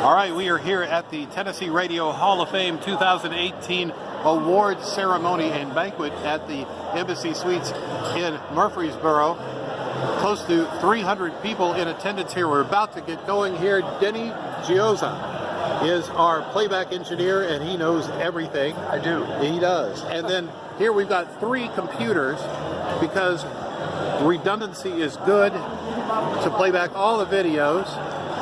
All right, we are here at the Tennessee Radio Hall of Fame 2018 Awards Ceremony and Banquet at the Embassy Suites in Murfreesboro. Close to 300 people in attendance here. We're about to get going here. Denny Gioza is our playback engineer, and he knows everything. I do. He does. And then here we've got 3 computers because redundancy is good to play back all the videos.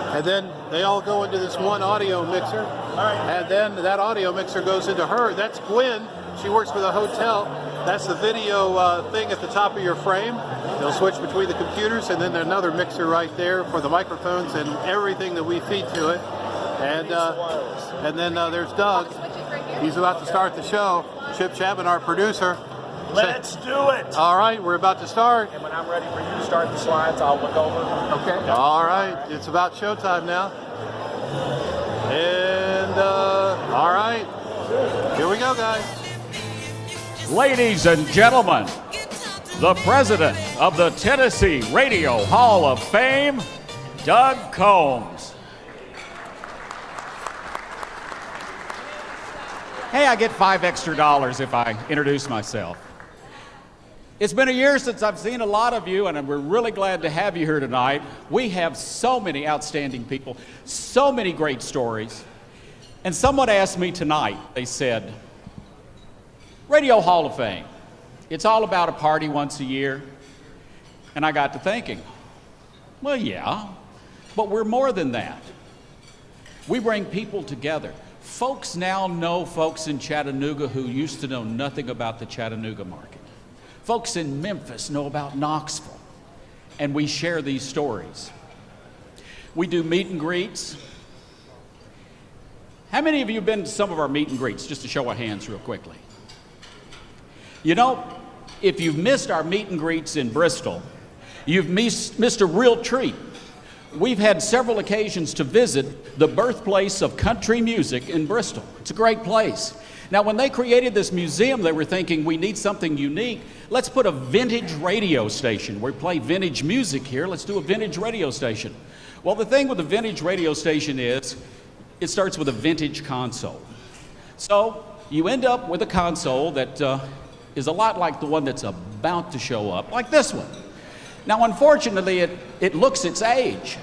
And then they all go into this one audio mixer. And then that audio mixer goes into her. That's Gwen. She works for the hotel. That's the video thing at the top of your frame. They'll switch between the computers, and then another mixer right there for the microphones and everything that we feed to it. And then there's Doug. He's about to start the show. Chip Chapman, our producer. Let's do it. All right, we're about to start. And when I'm ready for you to start the slides, I'll look over. Okay. All right, it's about showtime now. And all right, here we go, guys. Ladies and gentlemen, the president of the Tennessee Radio Hall of Fame, Doug Combs. Hey, I get $5 extra if I introduce myself. It's been a year since I've seen a lot of you, and we're really glad to have you here tonight. We have so many outstanding people, so many great stories. And someone asked me tonight, they said, Radio Hall of Fame, it's all about a party once a year. And I got to thinking, well, yeah, but we're more than that. We bring people together. Folks now know folks in Chattanooga who used to know nothing about the Chattanooga market. Folks in Memphis know about Knoxville, and we share these stories. We do meet and greets. How many of you have been to some of our meet and greets? Just to show of hands real quickly. You know, if you've missed our meet and greets in Bristol, you've missed a real treat. We've had several occasions to visit the birthplace of country music in Bristol. It's a great place. Now, when they created this museum, they were thinking we need something unique. Let's put a vintage radio station. We play vintage music here. Let's do a vintage radio station. Well, the thing with a vintage radio station is it starts with a vintage console. So you end up with a console that is a lot like the one that's about to show up, like this one. Now, unfortunately, it looks its age.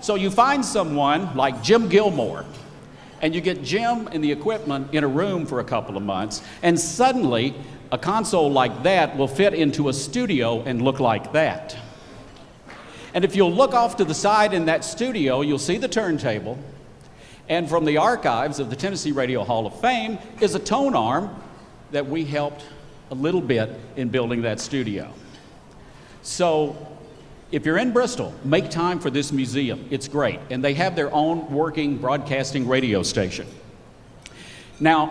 So you find someone like Jim Gilmore, and you get Jim and the equipment in a room for a couple of months, and suddenly a console like that will fit into a studio and look like that. And if you'll look off to the side in that studio, you'll see the turntable, and from the archives of the Tennessee Radio Hall of Fame is a tone arm that we helped a little bit in building that studio. So if you're in Bristol, make time for this museum. It's great. And they have their own working broadcasting radio station. Now,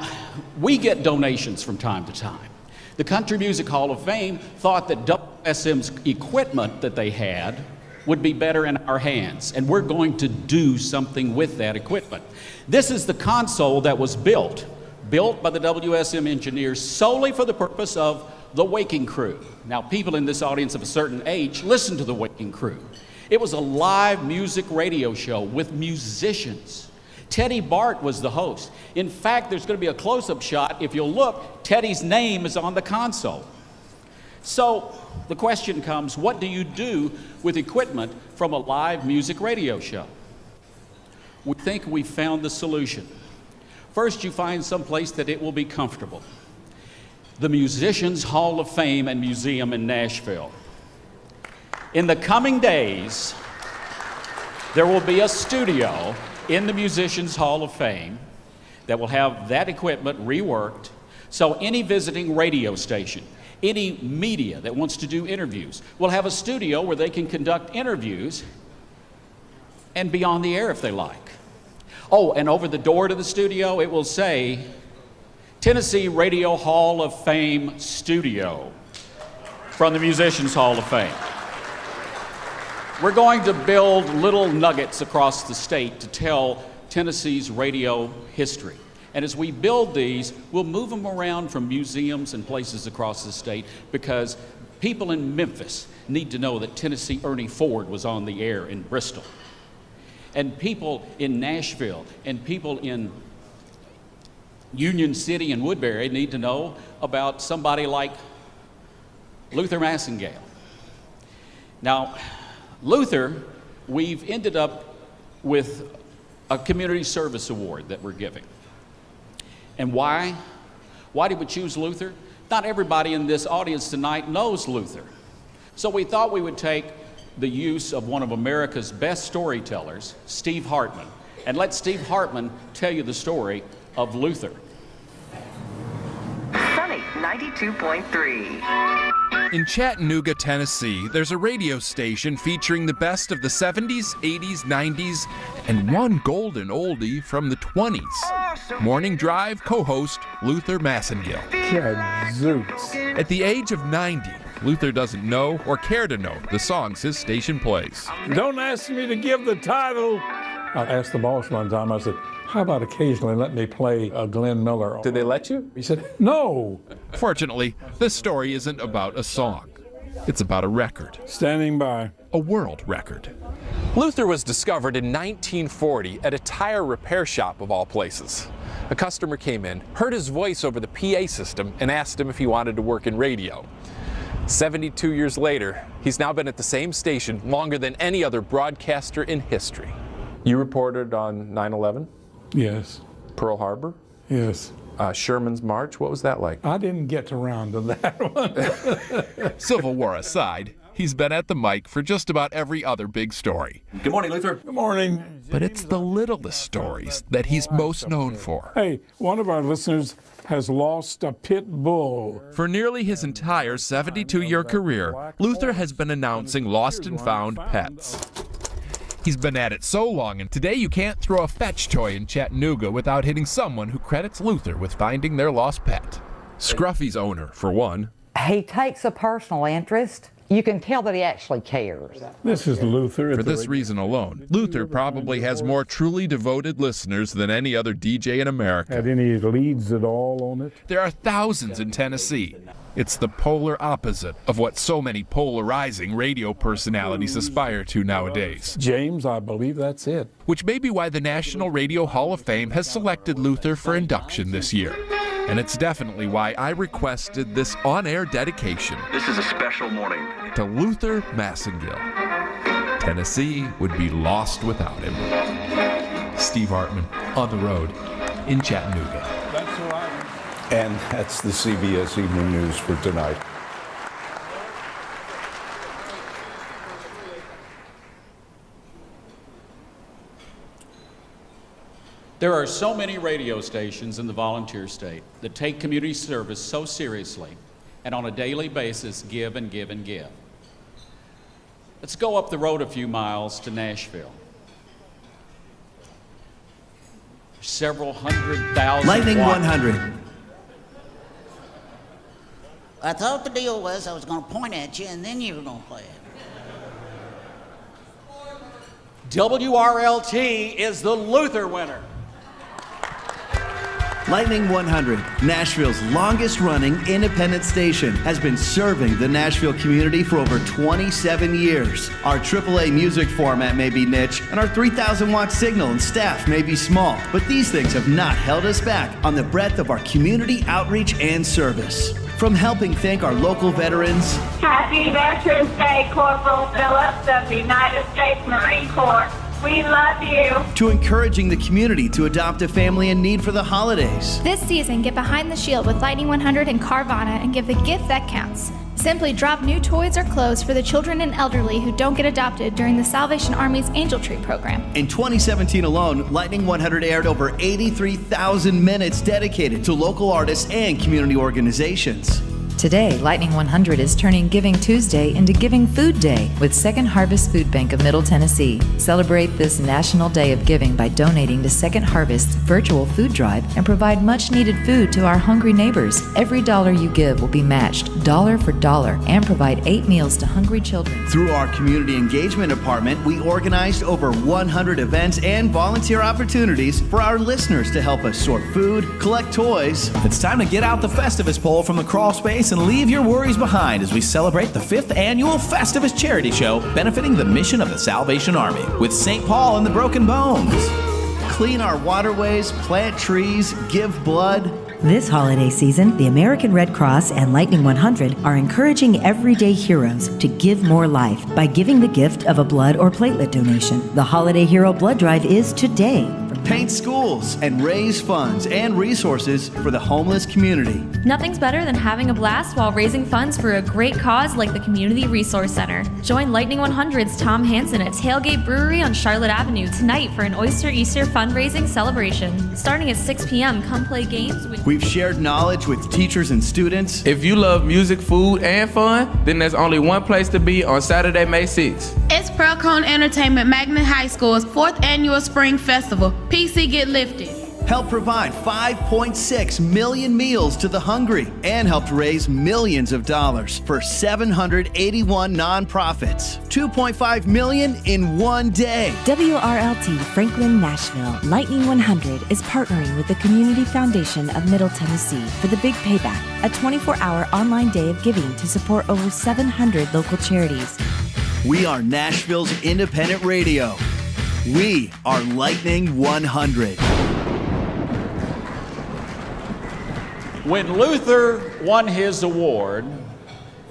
we get donations from time to time. The Country Music Hall of Fame thought that WSM's equipment that they had would be better in our hands, and we're going to do something with that equipment. This is the console that was built by the WSM engineers solely for the purpose of the Waking Crew. Now, people in this audience of a certain age listen to the Waking Crew. It was a live music radio show with musicians. Teddy Bart was the host. In fact, there's going to be a close-up shot. If you'll look, Teddy's name is on the console. So the question comes, what do you do with equipment from a live music radio show? We think we found the solution. First, you find someplace that it will be comfortable. The Musicians Hall of Fame and Museum in Nashville. In the coming days, there will be a studio in the Musicians Hall of Fame that will have that equipment reworked, so any visiting radio station, any media that wants to do interviews will have a studio where they can conduct interviews and be on the air if they like. Oh, and over the door to the studio, it will say Tennessee Radio Hall of Fame Studio from the Musicians Hall of Fame. We're going to build little nuggets across the state to tell Tennessee's radio history. And as we build these, we'll move them around from museums and places across the state because people in Memphis need to know that Tennessee Ernie Ford was on the air in Bristol. And people in Nashville and people in Union City and Woodbury need to know about somebody like Luther Massengale. Now, Luther, we've ended up with a community service award that we're giving. And why? Why did we choose Luther? Not everybody in this audience tonight knows Luther. So we thought we would take the use of one of America's best storytellers, Steve Hartman, and let Steve Hartman tell you the story of Luther. Sunny 92.3. In Chattanooga, Tennessee, there's a radio station featuring the best of the 70s, 80s, 90s, and one golden oldie from the 20s. Morning Drive co-host Luther Massengale. Gadzooks. At the age of 90, Luther doesn't know or care to know the songs his station plays. Don't ask me to give the title. I asked the boss one time, I said, how about occasionally let me play Glenn Miller? Did they let you? He said, no. Fortunately, this story isn't about a song. It's about a record. Standing by. A world record. Luther was discovered in 1940 at a tire repair shop of all places. A customer came in, heard his voice over the PA system, and asked him if he wanted to work in radio. 72 years later, he's now been at the same station longer than any other broadcaster in history. You reported on 9/11? Yes. Pearl Harbor? Yes. Sherman's March, what was that like? I didn't get around to that one. Civil War aside, he's been at the mic for just about every other big story. Good morning, Luther. Good morning. But it's the littlest stories that he's most known for. Hey, one of our listeners has lost a pit bull. For nearly his entire 72-year career, Luther has been announcing lost and found pets. He's been at it so long, and today you can't throw a fetch toy in Chattanooga without hitting someone who credits Luther with finding their lost pet. Scruffy's owner, for one. He takes a personal interest. You can tell that he actually cares. This is Luther. For this reason alone, Luther probably has more truly devoted listeners than any other DJ in America. Had any leads at all on it? There are thousands in Tennessee. It's the polar opposite of what so many polarizing radio personalities aspire to nowadays. James, I believe that's it. Which may be why the National Radio Hall of Fame has selected Luther for induction this year. And it's definitely why I requested this on-air dedication. This is a special morning. To Luther Massengale. Tennessee would be lost without him. Steve Hartman, on the road in Chattanooga. That's right. And that's the CBS Evening News for tonight. There are so many radio stations in the volunteer state that take community service so seriously and on a daily basis give and give and give. Let's go up the road a few miles to Nashville. Several 100,000 Lightning 100. I thought the deal was I was going to point at you and then you were going to play it. WRLT is the Luther winner. Lightning 100, Nashville's longest-running independent station, has been serving the Nashville community for over 27 years. Our AAA music format may be niche, and our 3,000-watt signal and staff may be small, but these things have not held us back on the breadth of our community outreach and service. From helping thank our local veterans. Happy Veterans Day, Corporal Phillips of the United States Marine Corps. We love you. To encouraging the community to adopt a family in need for the holidays. This season, get behind the shield with Lightning 100 and Carvana and give the gift that counts. Simply drop new toys or clothes for the children and elderly who don't get adopted during the Salvation Army's Angel Tree program. In 2017 alone, Lightning 100 aired over 83,000 minutes dedicated to local artists and community organizations. Today, Lightning 100 is turning Giving Tuesday into Giving Food Day with Second Harvest Food Bank of Middle Tennessee. Celebrate this National Day of Giving by donating to Second Harvest's virtual food drive and provide much-needed food to our hungry neighbors. Every dollar you give will be matched dollar for dollar and provide 8 meals to hungry children. Through our Community Engagement Department, we organized over 100 events and volunteer opportunities for our listeners to help us sort food, collect toys. It's time to get out the Festivus pole from the crawl space join us and leave your worries behind as we celebrate the 5th annual Festivus Charity Show benefiting the mission of the Salvation Army with St. Paul and the Broken Bones. Clean our waterways, plant trees, give blood. This holiday season, the American Red Cross and Lightning 100 are encouraging everyday heroes to give more life by giving the gift of a blood or platelet donation. The Holiday Hero Blood Drive is today. Paint schools and raise funds and resources for the homeless community. Nothing's better than having a blast while raising funds for a great cause like the Community Resource Center. Join Lightning 100's Tom Hansen at Tailgate Brewery on Charlotte Avenue tonight for an Oyster Easter fundraising celebration. Starting at 6 p.m., come play games with... We've shared knowledge with teachers and students. If you love music, food, and fun, then there's only one place to be on Saturday, May 6th. It's Pearl-Cone Entertainment Magnet High School's 4th Annual Spring Festival. PC Get Lifted. Helped provide 5.6 million meals to the hungry and helped raise millions of dollars for 781 nonprofits. 2.5 million in one day. WRLT Franklin Nashville Lightning 100 is partnering with the Community Foundation of Middle Tennessee for the Big Payback, a 24-hour online day of giving to support over 700 local charities. We are Nashville's independent radio. We are Lightning 100. When Luther won his award,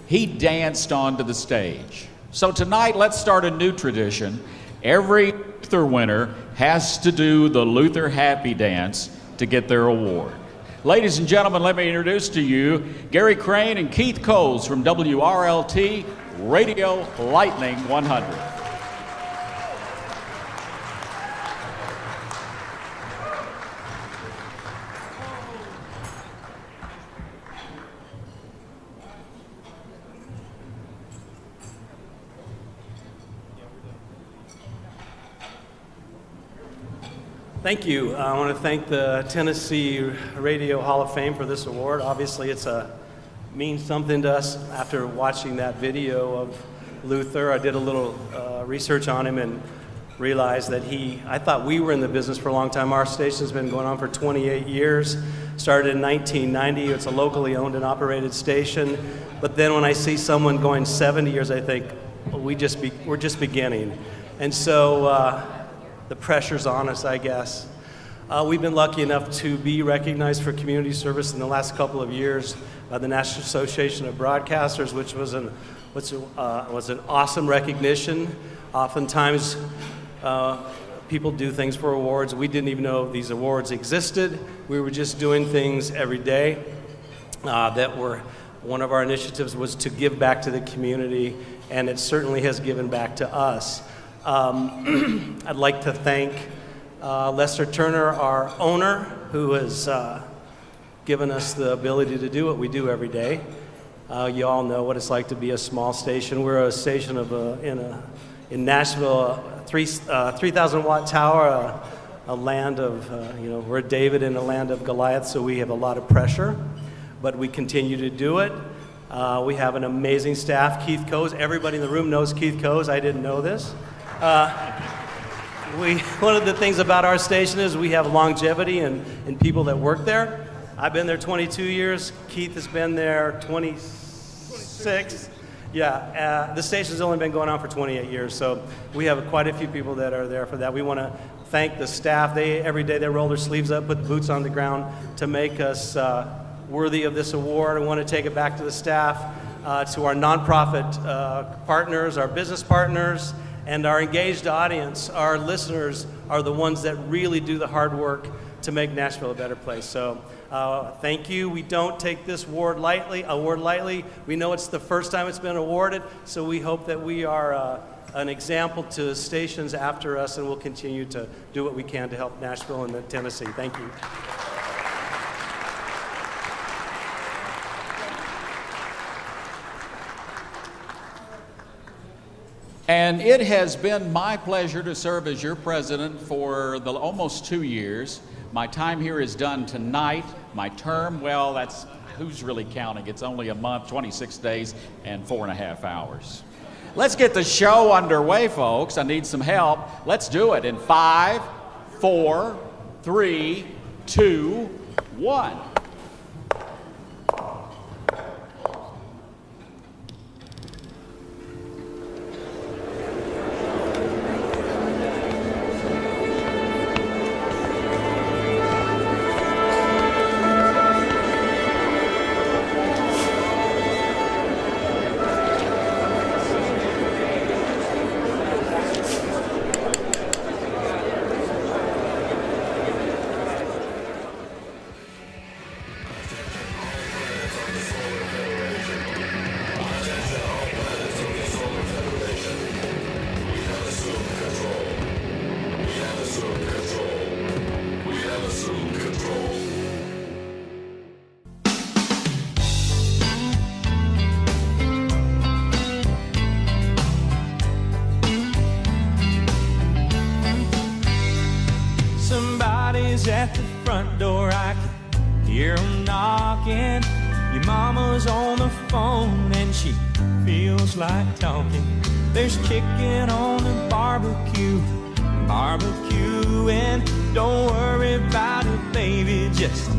he danced onto the stage. So tonight, let's start a new tradition. Every Luther winner has to do the Luther Happy Dance to get their award. Ladies and gentlemen, let me introduce to you Gary Crane and Keith Coles from WRLT Radio Lightning 100. Thank you. I want to thank the Tennessee Radio Hall of Fame for this award. Obviously, it's means something to us. After watching that video of Luther, I did a little research on him and realized that I thought we were in the business for a long time. Our station's been going on for 28 years. Started in 1990. It's a locally owned and operated station. But then when I see someone going 70 years, I think, we're just beginning. And so the pressure's on us, I guess. We've been lucky enough to be recognized for community service in the last couple of years by the National Association of Broadcasters, which was an awesome recognition. Oftentimes, people do things for awards. We didn't even know these awards existed. We were just doing things every day one of our initiatives was to give back to the community, and it certainly has given back to us. I'd like to thank Lester Turner, our owner, who has given us the ability to do what we do every day. You all know what it's like to be a small station. We're a station in Nashville, 3,000 watt tower, a land of, we're David in a land of Goliath, so we have a lot of pressure, but we continue to do it. We have an amazing staff. Keith Coes, everybody in the room knows Keith Coes. I didn't know this. One of the things about our station is we have longevity in people that work there. I've been there 22 years. Keith has been there 26. Yeah, the station's only been going on for 28 years, so we have quite a few people that are there for that. We want to thank the staff. Every day they roll their sleeves up, put the boots on the ground to make us worthy of this award. I want to take it back to the staff, to our nonprofit partners, our business partners, and our engaged audience. Our listeners are the ones that really do the hard work to make Nashville a better place. So thank you. We don't take this award lightly. We know it's the first time it's been awarded, so we hope that we are an example to stations after us, and we'll continue to do what we can to help Nashville and Tennessee. Thank you. And it has been my pleasure to serve as your president for almost 2 years. My time here is done tonight. My term, well, that's who's really counting? It's only a month, 26 days, and 4.5 hours. Let's get the show underway, folks. I need some help. Let's do it in 5, 4, 3, 2, 1. is at the front door, I can hear them knocking. Your mama's on the phone and she feels like talking. There's chicken on the barbecue, and don't worry about it, baby, just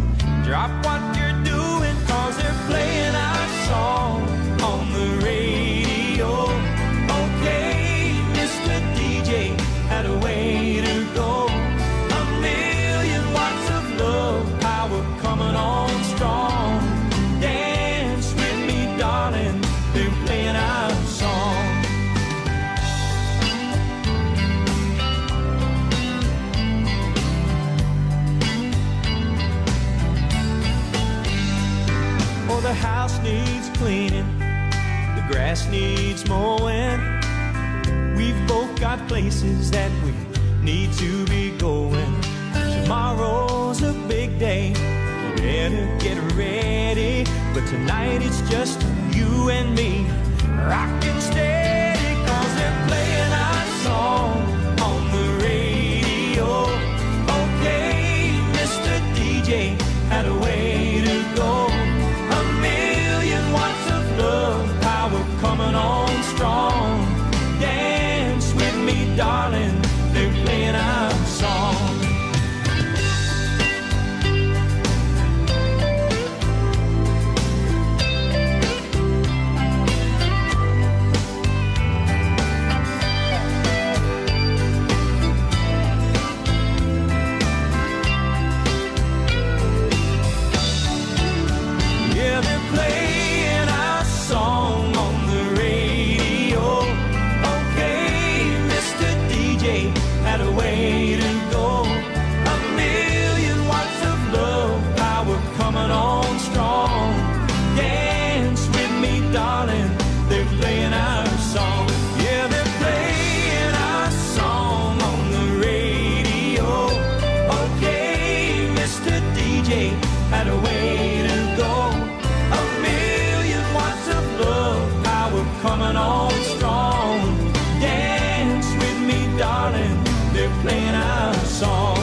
drop what you're doing, 'cause they're playing our song on the radio. Okay, Mr. DJ had a way to go. 1,000,000 watts of love power coming on strong. Dance with me, darling, they're playing our song. Oh, the house needs cleaning, the grass needs mowing. We've both got places that we need to be going. Tomorrow's a big day, you better get ready. But tonight it's just you and me, rockin' steady, 'cause they're playing our song on the radio. Okay, Mr. DJ had a way to go. 1,000,000 watts of love power coming on strong. Dance with me, darling, they're playing our song. Had a way to go. 1,000,000 watts of love power coming on strong. Dance with me, darling, they're playing our song.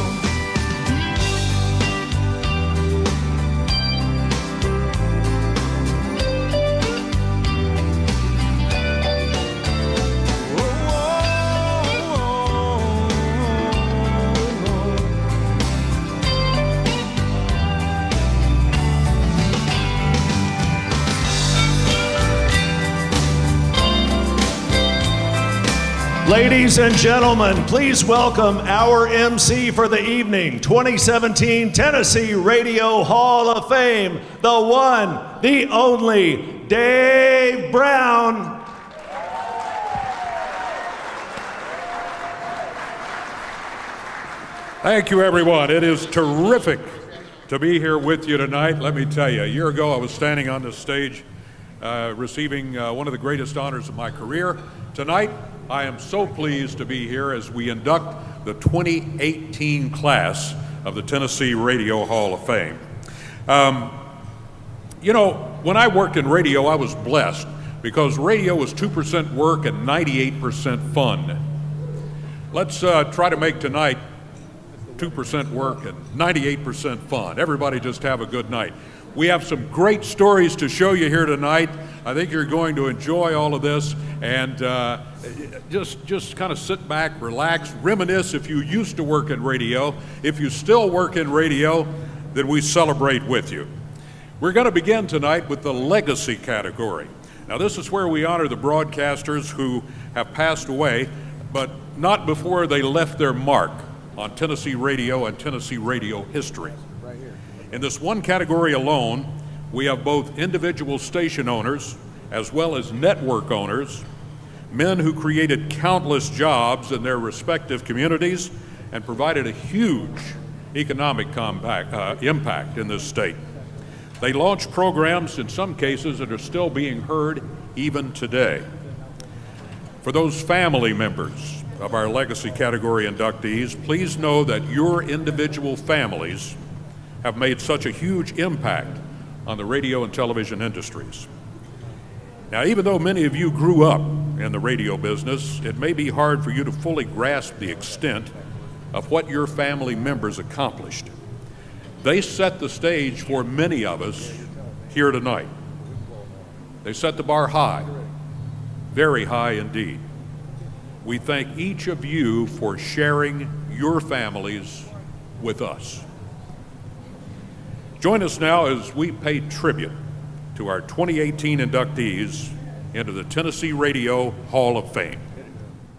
Ladies and gentlemen, please welcome our MC for the evening, 2017 Tennessee Radio Hall of Fame, the one, the only, Dave Brown. Thank you, everyone. It is terrific to be here with you tonight. Let me tell you, a year ago I was standing on this stage receiving one of the greatest honors of my career. Tonight, I am so pleased to be here as we induct the 2018 class of the Tennessee Radio Hall of Fame. You know, when I worked in radio, I was blessed because radio was 2% work and 98% fun. Let's try to make tonight 2% work and 98% fun. Everybody just have a good night. We have some great stories to show you here tonight. I think you're going to enjoy all of this, and just kind of sit back, relax, reminisce if you used to work in radio. If you still work in radio, then we celebrate with you. We're going to begin tonight with the legacy category. Now, this is where we honor the broadcasters who have passed away, but not before they left their mark on Tennessee radio and Tennessee radio history. In this one category alone, we have both individual station owners as well as network owners, men who created countless jobs in their respective communities and provided a huge economic impact in this state. They launched programs in some cases that are still being heard even today. For those family members of our legacy category inductees, please know that your individual families have made such a huge impact on the radio and television industries. Now, even though many of you grew up in the radio business, it may be hard for you to fully grasp the extent of what your family members accomplished. They set the stage for many of us here tonight. They set the bar high, very high indeed. We thank each of you for sharing your families with us. Join us now as we pay tribute to our 2018 inductees into the Tennessee Radio Hall of Fame.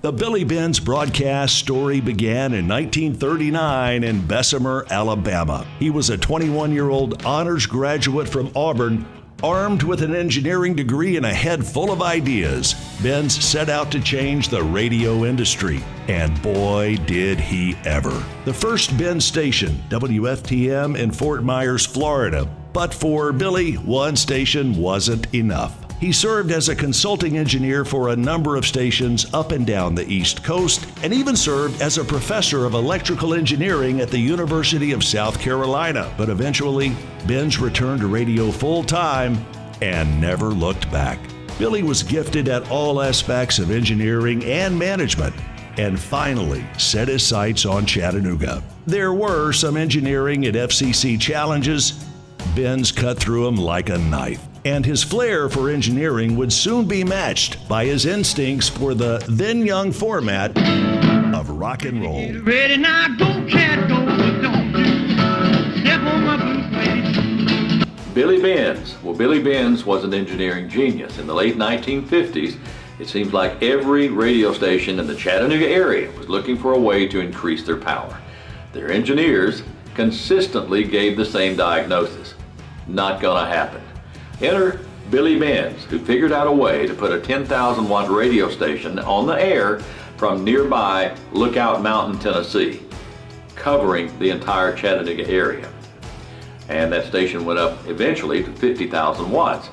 The Billy Benz broadcast story began in 1939 in Bessemer, Alabama. He was a 21-year-old honors graduate from Auburn, armed with an engineering degree and a head full of ideas. Benz set out to change the radio industry, and boy, did he ever. The first Benz station, WFTM in Fort Myers, Florida. But for Billy, one station wasn't enough. He served as a consulting engineer for a number of stations up and down the East Coast, and even served as a professor of electrical engineering at the University of South Carolina. But eventually, Benz returned to radio full-time and never looked back. Billy was gifted at all aspects of engineering and management, and finally set his sights on Chattanooga. There were some engineering and FCC challenges. Benz cut through them like a knife. And his flair for engineering would soon be matched by his instincts for the then young format of rock and roll. Ready now, go cat, go, don't you step on my blue suede. Billy Benz. Well, Billy Benz was an engineering genius. In the late 1950s, it seems like every radio station in the Chattanooga area was looking for a way to increase their power. Their engineers consistently gave the same diagnosis: not gonna happen. Enter Billy Benz, who figured out a way to put a 10,000 watt radio station on the air from nearby Lookout Mountain, Tennessee, covering the entire Chattanooga area. And that station went up eventually to 50,000 watts.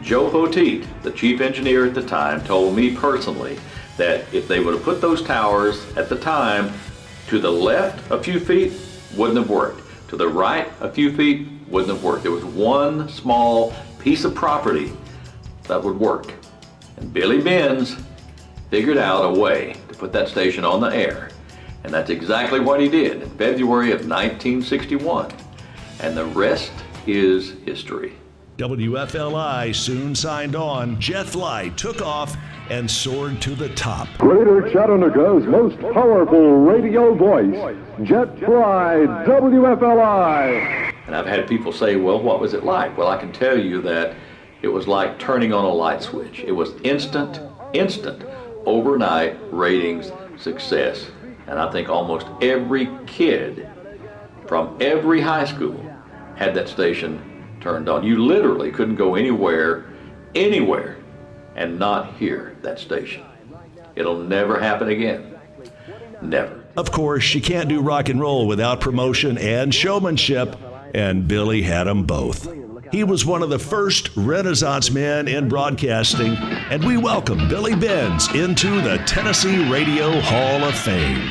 Joe Poteet, the chief engineer at the time, told me personally that if they would have put those towers at the time to the left a few feet, wouldn't have worked. To the right a few feet, wouldn't have worked. There was one small piece of property that would work. And Billy Benz figured out a way to put that station on the air. And that's exactly what he did in February of 1961. And the rest is history. WFLI soon signed on. Jet Fly took off and soared to the top. Greater Chattanooga's most powerful radio voice, Jet Fly, WFLI. And I've had people say, well, what was it like? Well, I can tell you that it was like turning on a light switch. It was instant, overnight ratings success. And I think almost every kid from every high school had that station turned on. You literally couldn't go anywhere, and not hear that station. It'll never happen again. Never. Of course, you can't do rock and roll without promotion and showmanship, and Billy had them both. He was one of the first Renaissance men in broadcasting, and we welcome Billy Benz into the Tennessee Radio Hall of Fame.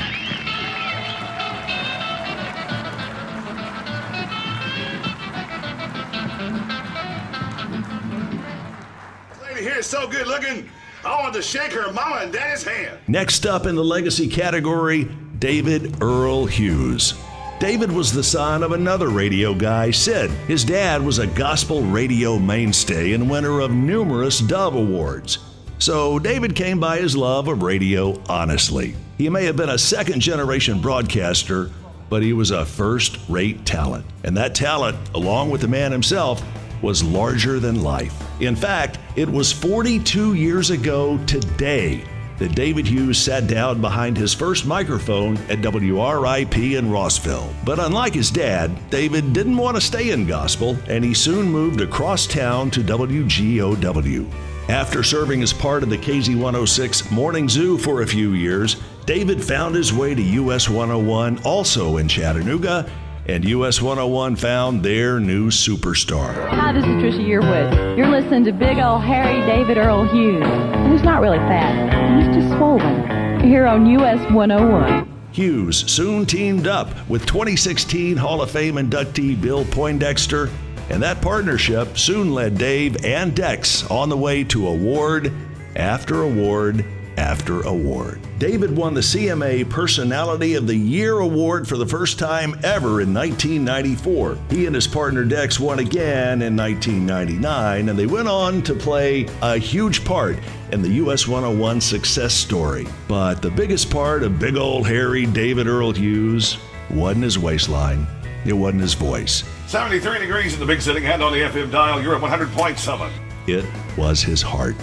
Here is so good looking, I wanted to shake her mama and daddy's hand. Next up in the legacy category, David Earl Hughes. David was the son of another radio guy, Sid. His dad was a gospel radio mainstay and winner of numerous Dove Awards. So David came by his love of radio honestly. He may have been a second-generation broadcaster, but he was a first-rate talent. And that talent, along with the man himself, was larger than life. In fact, it was 42 years ago today that David Hughes sat down behind his first microphone at WRIP in Rossville. But unlike his dad, David didn't want to stay in gospel, and he soon moved across town to WGOW. After serving as part of the KZ106 Morning Zoo for a few years, David found his way to US 101, also in Chattanooga, and US 101 found their new superstar. Hi, this is Trisha Yearwood. You're listening to big old Harry David Earl Hughes, who's not really fat, he's just swollen, here on US 101. Hughes soon teamed up with 2016 Hall of Fame inductee Bill Poindexter, and that partnership soon led Dave and Dex on the way to award after award after award. David won the CMA Personality of the Year award for the first time ever in 1994. He and his partner Dex won again in 1999, and they went on to play a huge part in the US 101 success story. But the biggest part of big old hairy David Earl Hughes wasn't his waistline. It wasn't his voice. 73 degrees in the big city, hand on the FM dial. You're at 100.7. It was his heart.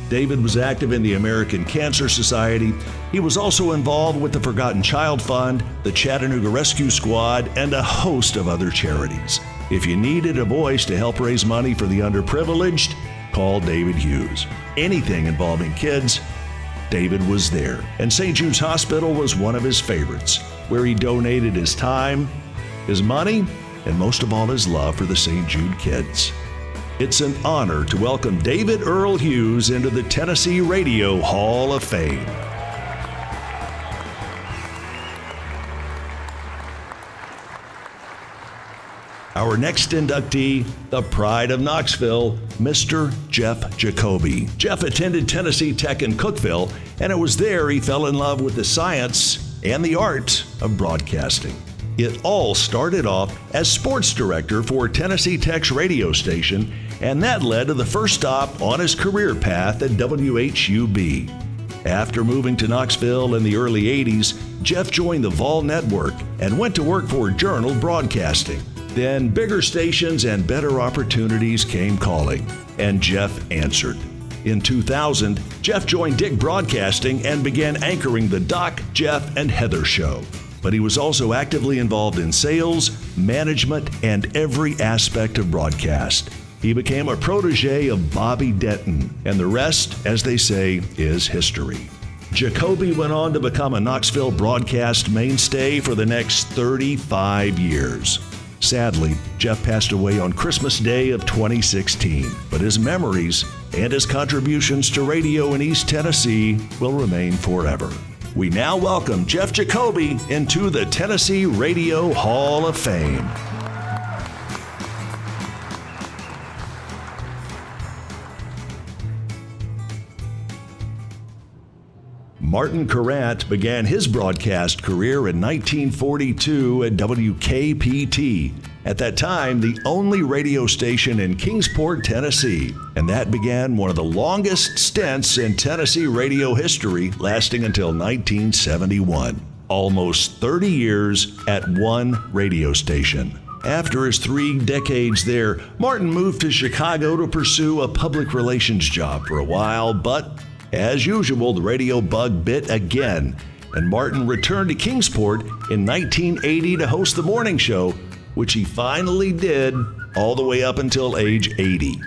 David was active in the American Cancer Society. He was also involved with the Forgotten Child Fund, the Chattanooga Rescue Squad, and a host of other charities. If you needed a voice to help raise money for the underprivileged, call David Hughes. Anything involving kids, David was there. And St. Jude's Hospital was one of his favorites, where he donated his time, his money, and most of all his love for the St. Jude kids. It's an honor to welcome David Earl Hughes into the Tennessee Radio Hall of Fame. Our next inductee, the pride of Knoxville, Mr. Jeff Jacoby. Jeff attended Tennessee Tech in Cookeville, and it was there he fell in love with the science and the art of broadcasting. It all started off as sports director for Tennessee Tech's radio station, and that led to the first stop on his career path at WHUB. After moving to Knoxville in the early 80s, Jeff joined the Vol Network and went to work for Journal Broadcasting. Then bigger stations and better opportunities came calling, and Jeff answered. In 2000, Jeff joined Dick Broadcasting and began anchoring the Doc, Jeff, and Heather show. But he was also actively involved in sales, management, and every aspect of broadcast. He became a protege of Bobby Denton, and the rest, as they say, is history. Jacoby went on to become a Knoxville broadcast mainstay for the next 35 years. Sadly, Jeff passed away on Christmas Day of 2016, but his memories and his contributions to radio in East Tennessee will remain forever. We now welcome Jeff Jacoby into the Tennessee Radio Hall of Fame. Martin Carant began his broadcast career in 1942 at WKPT, at that time the only radio station in Kingsport, Tennessee, and that began one of the longest stints in Tennessee radio history, lasting until 1971. Almost 30 years at one radio station. After his 3 decades there, Martin moved to Chicago to pursue a public relations job for a while, but as usual, the radio bug bit again, and Martin returned to Kingsport in 1980 to host the morning show, which he finally did all the way up until age 80.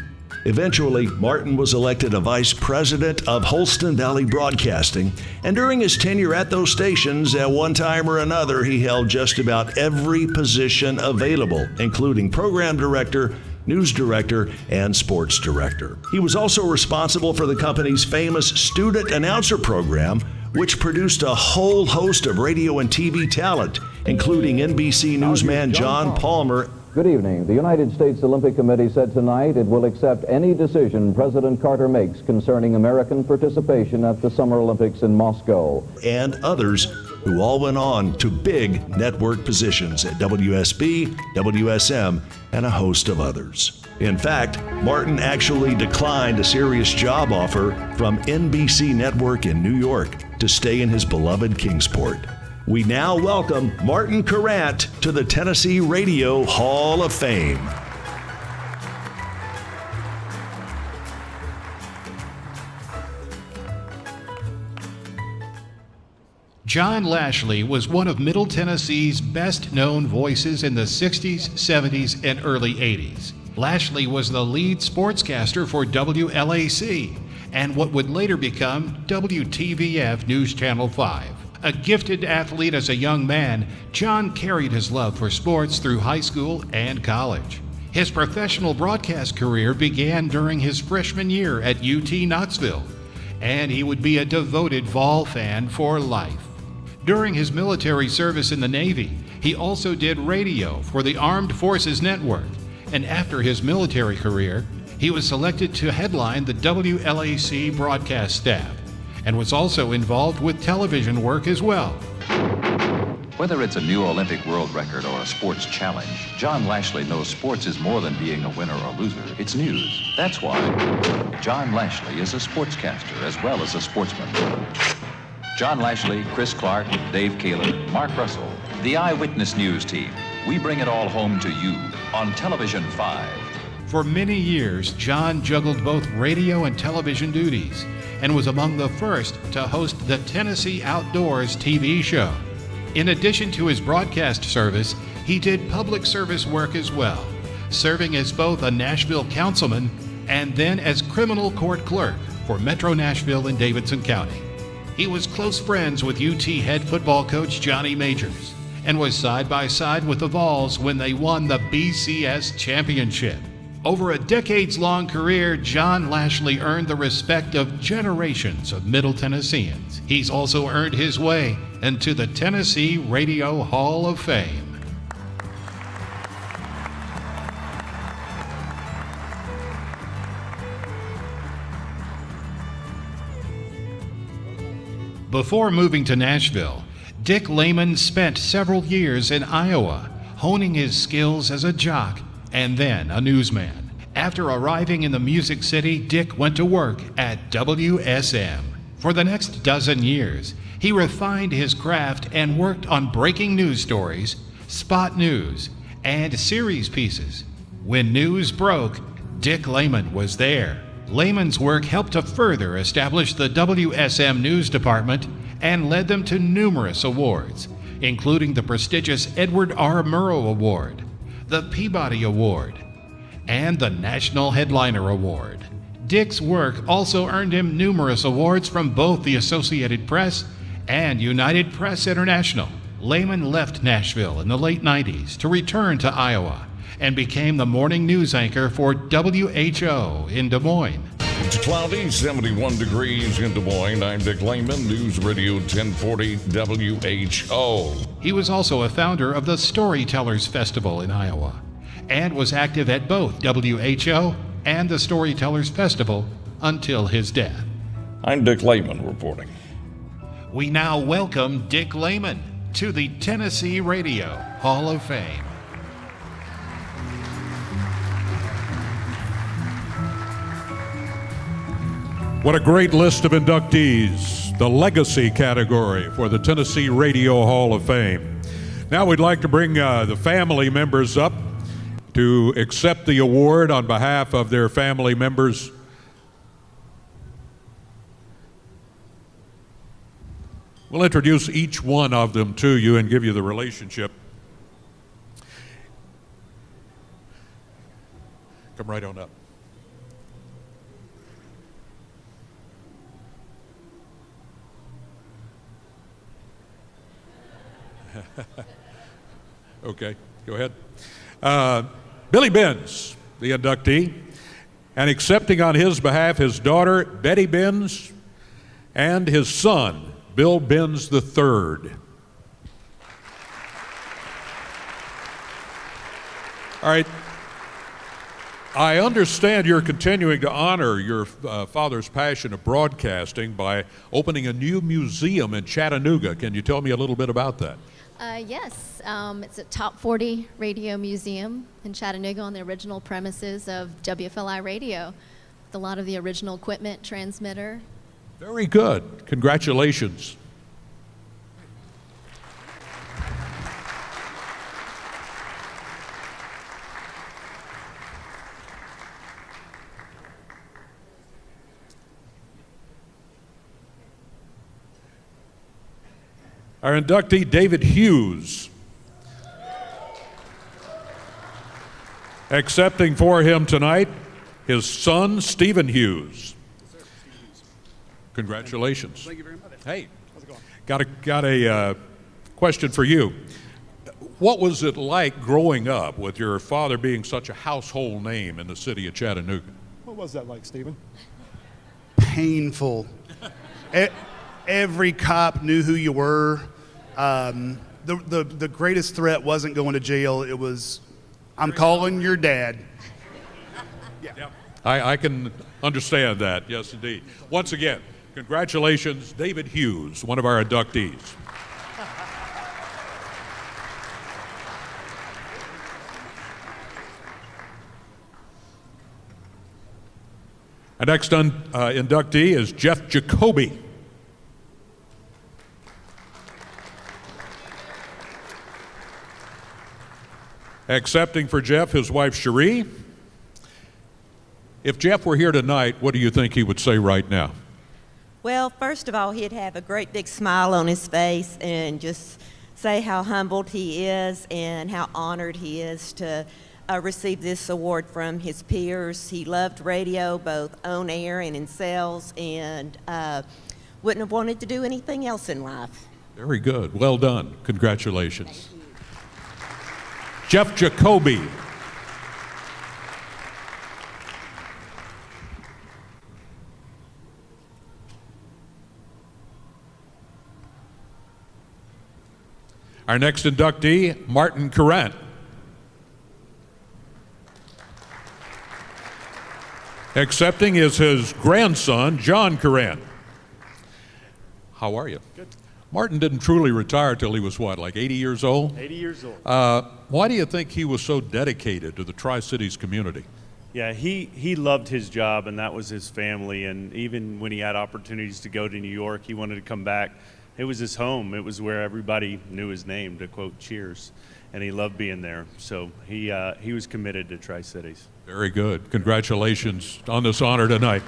Eventually, Martin was elected a vice president of Holston Valley Broadcasting, and during his tenure at those stations, at one time or another, he held just about every position available, including program director, news director, and sports director. He was also responsible for the company's famous student announcer program, which produced a whole host of radio and TV talent, including NBC newsman John Palmer. Good evening. The United States Olympic Committee said tonight it will accept any decision President Carter makes concerning American participation at the Summer Olympics in Moscow. And others who all went on to big network positions at WSB, WSM, and a host of others. In fact, Martin actually declined a serious job offer from NBC Network in New York to stay in his beloved Kingsport. We now welcome Martin Carant to the Tennessee Radio Hall of Fame. John Lashley was one of Middle Tennessee's best-known voices in the 60s, 70s, and early 80s. Lashley was the lead sportscaster for WLAC and what would later become WTVF News Channel 5. A gifted athlete as a young man, John carried his love for sports through high school and college. His professional broadcast career began during his freshman year at UT Knoxville, and he would be a devoted Vol fan for life. During his military service in the Navy, he also did radio for the Armed Forces Network, and after his military career, he was selected to headline the WLAC broadcast staff. and was also involved with television work as well. Whether it's a new Olympic world record or a sports challenge, John Lashley knows sports is more than being a winner or loser. It's news. That's why John Lashley is a sportscaster as well as a sportsman. John Lashley, Chris Clark, Dave Kaler, Mark Russell, the Eyewitness News team. We bring it all home to you on Television 5. For many years, John juggled both radio and television duties and was among the first to host the Tennessee Outdoors TV show. In addition to his broadcast service, he did public service work as well, serving as both a Nashville councilman and then as criminal court clerk for Metro Nashville and Davidson County. He was close friends with UT head football coach Johnny Majors and was side by side with the Vols when they won the BCS championship. Over a decades-long career, John Lashley earned the respect of generations of Middle Tennesseans. He's also earned his way into the Tennessee Radio Hall of Fame. Before moving to Nashville, Dick Lehman spent several years in Iowa, honing his skills as a jock and then a newsman. After arriving in the Music City, Dick went to work at WSM. For the next dozen years, he refined his craft and worked on breaking news stories, spot news, and series pieces. When news broke, Dick Lehman was there. Lehman's work helped to further establish the WSM News Department and led them to numerous awards, including the prestigious Edward R. Murrow Award, the Peabody Award, and the National Headliner Award. Dick's work also earned him numerous awards from both the Associated Press and United Press International. Lehman left Nashville in the late 90s to return to Iowa and became the morning news anchor for WHO in Des Moines. It's cloudy, 71 degrees in Des Moines. I'm Dick Lehman, News Radio 1040 WHO. He was also a founder of the Storytellers Festival in Iowa and was active at both WHO and the Storytellers Festival until his death. I'm Dick Lehman reporting. We now welcome Dick Lehman to the Tennessee Radio Hall of Fame. What a great list of inductees, the legacy category for the Tennessee Radio Hall of Fame. Now we'd like to bring the family members up to accept the award on behalf of their family members. We'll introduce each one of them to you and give you the relationship. Come right on up. Okay, go ahead. Billy Benz, the inductee, and accepting on his behalf his daughter, Betty Benz, and his son, Bill Benz III. All right. I understand you're continuing to honor your father's passion of broadcasting by opening a new museum in Chattanooga. Can you tell me a little bit about that? Yes, it's a Top 40 Radio Museum in Chattanooga on the original premises of WFLI Radio, with a lot of the original equipment, transmitter. Very good. Congratulations. Our inductee, David Hughes. Accepting for him tonight, his son, Stephen Hughes. Congratulations. Thank you very much. Hey, how's it going? got a question for you. What was it like growing up with your father being such a household name in the city of Chattanooga? What was that like, Stephen? Painful. Every cop knew who you were. The greatest threat wasn't going to jail. It was, I'm calling your dad. Yeah. I can understand that. Yes, indeed. Once again, Congratulations, David Hughes, one of our inductees. Our next inductee is Jeff Jacoby. Accepting for Jeff his wife Cherie. If Jeff were here tonight, what do you think he would say right now? Well, first of all, he'd have a great big smile on his face and just say how humbled he is and how honored he is to receive this award from his peers. He loved radio, both on air and in sales, and wouldn't have wanted to do anything else in life. Very good. Well done. Congratulations. Jeff Jacoby. Our next inductee, Martin Corrent. Accepting is his grandson, John Corrent. How are you? Good. Martin didn't truly retire till he was what, like 80 years old? 80 years old. Why do you think he was so dedicated to the Tri-Cities community? Yeah, he loved his job, and that was his family. And even when he had opportunities to go to New York, he wanted to come back. It was his home. It was where everybody knew his name, to quote Cheers. And he loved being there. So he was committed to Tri-Cities. Very good. Congratulations on this honor tonight.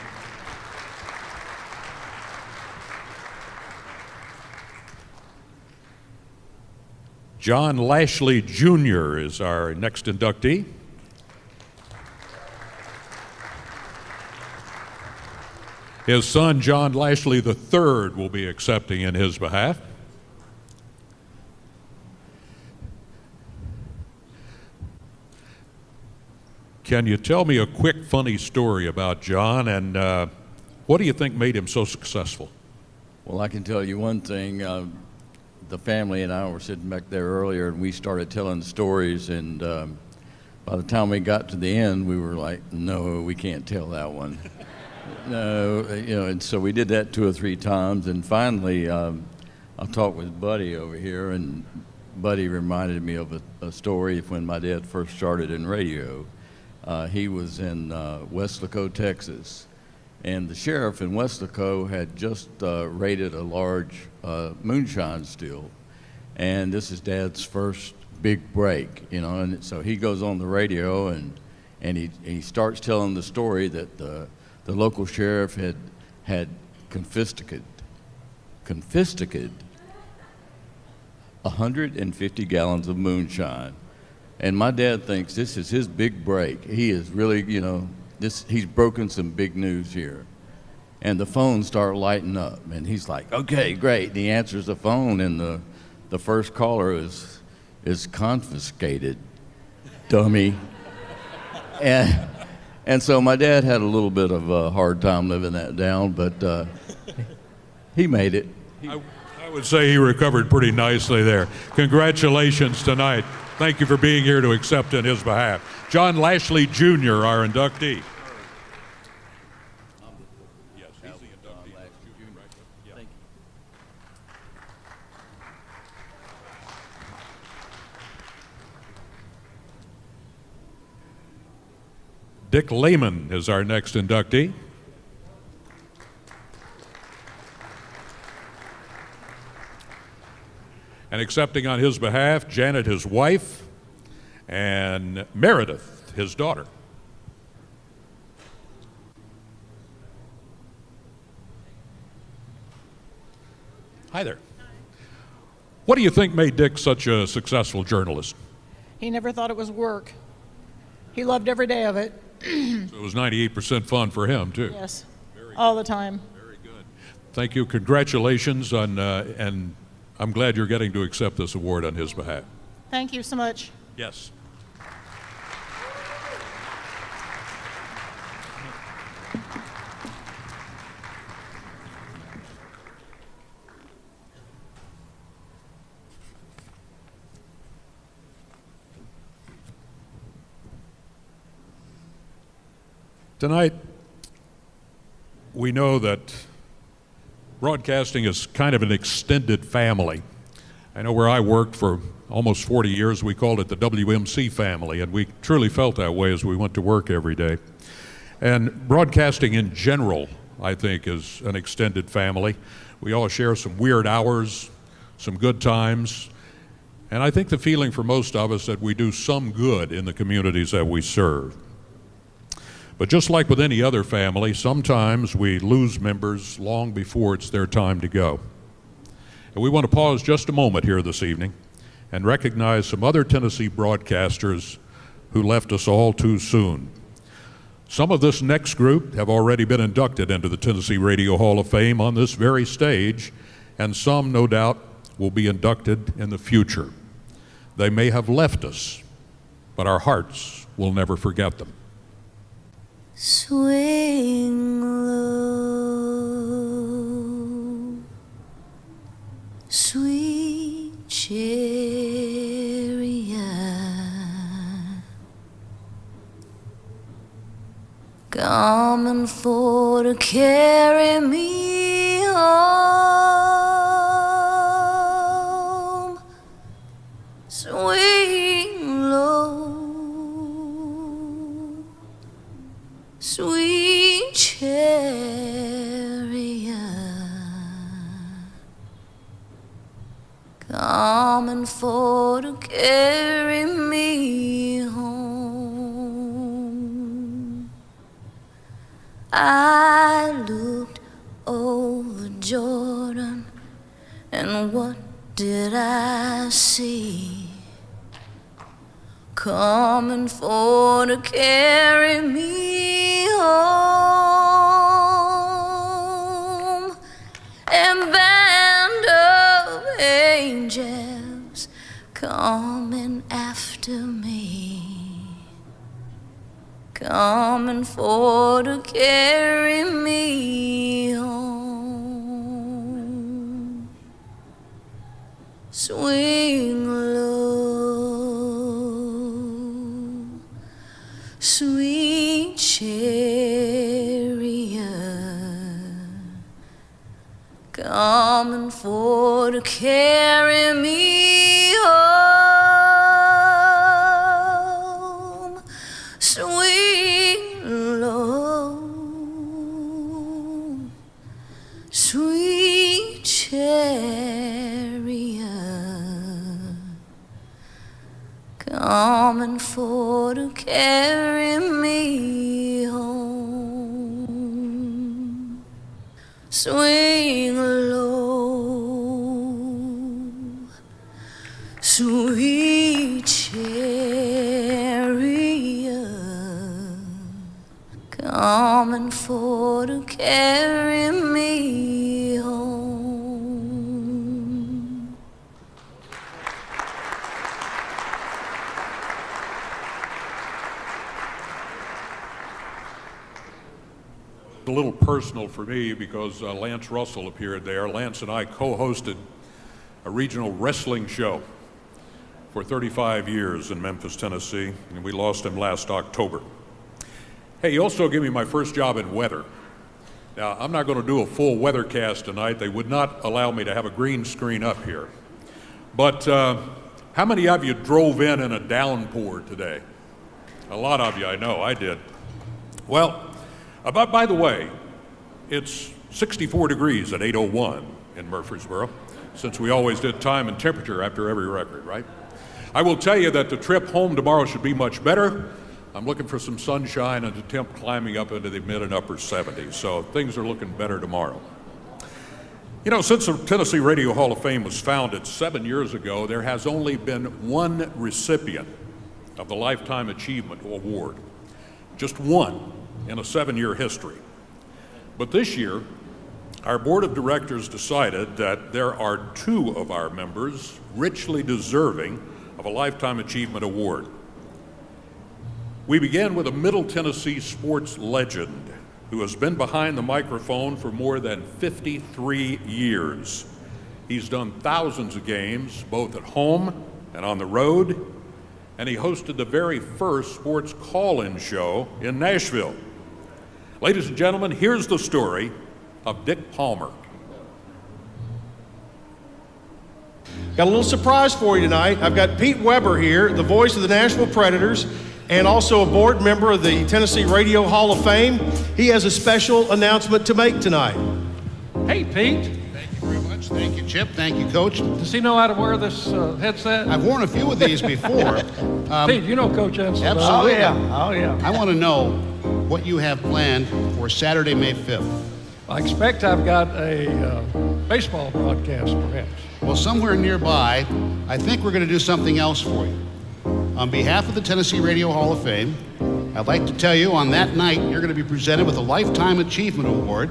John Lashley Jr. is our next inductee. His son, John Lashley III, will be accepting in his behalf. Can you tell me a quick, funny story about John, and what do you think made him so successful? Well, I can tell you one thing. The family and I were sitting back there earlier, and we started telling stories, and by the time we got to the end, we were like, no, we can't tell that one. No, and so we did that 2 or 3 times, and finally I talked with Buddy over here, and Buddy reminded me of a story when my dad first started in radio. He was in Weslaco, Texas, and the sheriff in Weslaco had just raided a large moonshine still, and this is Dad's first big break, and so he goes on the radio and he starts telling the story that the local sheriff had confiscated 150 gallons of moonshine. And my dad thinks this is his big break. He is really, he's broken some big news here. And the phones start lighting up, and he's like, okay, great. And he answers the phone, and the first caller is confiscated, dummy. And so my dad had a little bit of a hard time living that down, but he made it. I would say he recovered pretty nicely there. Congratulations tonight. Thank you for being here to accept in his behalf. John Lashley Jr., our inductee. Yes, he's the inductee. Thank you. Dick Lehman is our next inductee. And accepting on his behalf, Janet, his wife, and Meredith, his daughter. Hi there. What do you think made Dick such a successful journalist? He never thought it was work. He loved every day of it. So it was 98% fun for him, too. Yes, all the time. Very good. Thank you. Congratulations on, and I'm glad you're getting to accept this award on his behalf. Thank you so much. Yes. Tonight, we know that Broadcasting is kind of an extended family. I know where I worked for almost 40 years, we called it the WMC family, and we truly felt that way as we went to work every day. And broadcasting in general, I think, is an extended family. We all share some weird hours, some good times, and I think the feeling for most of us that we do some good in the communities that we serve. But just like with any other family, sometimes we lose members long before it's their time to go. And we want to pause just a moment here this evening and recognize some other Tennessee broadcasters who left us all too soon. Some of this next group have already been inducted into the Tennessee Radio Hall of Fame on this very stage, and some, no doubt, will be inducted in the future. They may have left us, but our hearts will never forget them. Swing low, sweet chariot, coming for to carry me home. Swing low, sweet chariot, coming for to carry me home. I looked over Jordan, and what did I see? Coming for to carry me home. And band of angels coming after me, coming for to carry me home. Swing low, sweet chariot, coming for to carry me home. Swing low, sweet chariot, coming for to carry me home. Swing low, sweet chariot, coming for to carry me home. A little personal for me because Lance Russell appeared there. Lance and I co-hosted a regional wrestling show for 35 years in Memphis, Tennessee, and we lost him last October. Hey, he also gave me my first job in weather. Now, I'm not going to do a full weathercast tonight. They would not allow me to have a green screen up here. But how many of you drove in a downpour today? A lot of you, I know. I did. Well, by the way, it's 64 degrees at 8:01 in Murfreesboro, since we always did time and temperature after every record, right? I will tell you that the trip home tomorrow should be much better. I'm looking for some sunshine and a temp climbing up into the mid and upper 70s, so things are looking better tomorrow. You know, since the Tennessee Radio Hall of Fame was founded 7 years ago, there has only been one recipient of the Lifetime Achievement Award. Just one in a 7-year history. But this year, our board of directors decided that there are 2 of our members richly deserving of a Lifetime Achievement Award. We began with a Middle Tennessee sports legend who has been behind the microphone for more than 53 years. He's done thousands of games, both at home and on the road, and he hosted the very first sports call-in show in Nashville. Ladies and gentlemen, here's the story of Dick Palmer. Got a little surprise for you tonight. I've got Pete Weber here, the voice of the Nashville Predators, and also a board member of the Tennessee Radio Hall of Fame. He has a special announcement to make tonight. Hey, Pete. Thank you very much. Thank you, Chip. Thank you, Coach. Does he know how to wear this headset? I've worn a few of these before. Pete, you know Coach Ensign. Absolutely. Oh, yeah. I want to know what you have planned for Saturday, May 5th. I expect I've got a baseball broadcast, perhaps. Well, somewhere nearby, I think we're going to do something else for you. On behalf of the Tennessee Radio Hall of Fame, I'd like to tell you on that night, you're going to be presented with a Lifetime Achievement Award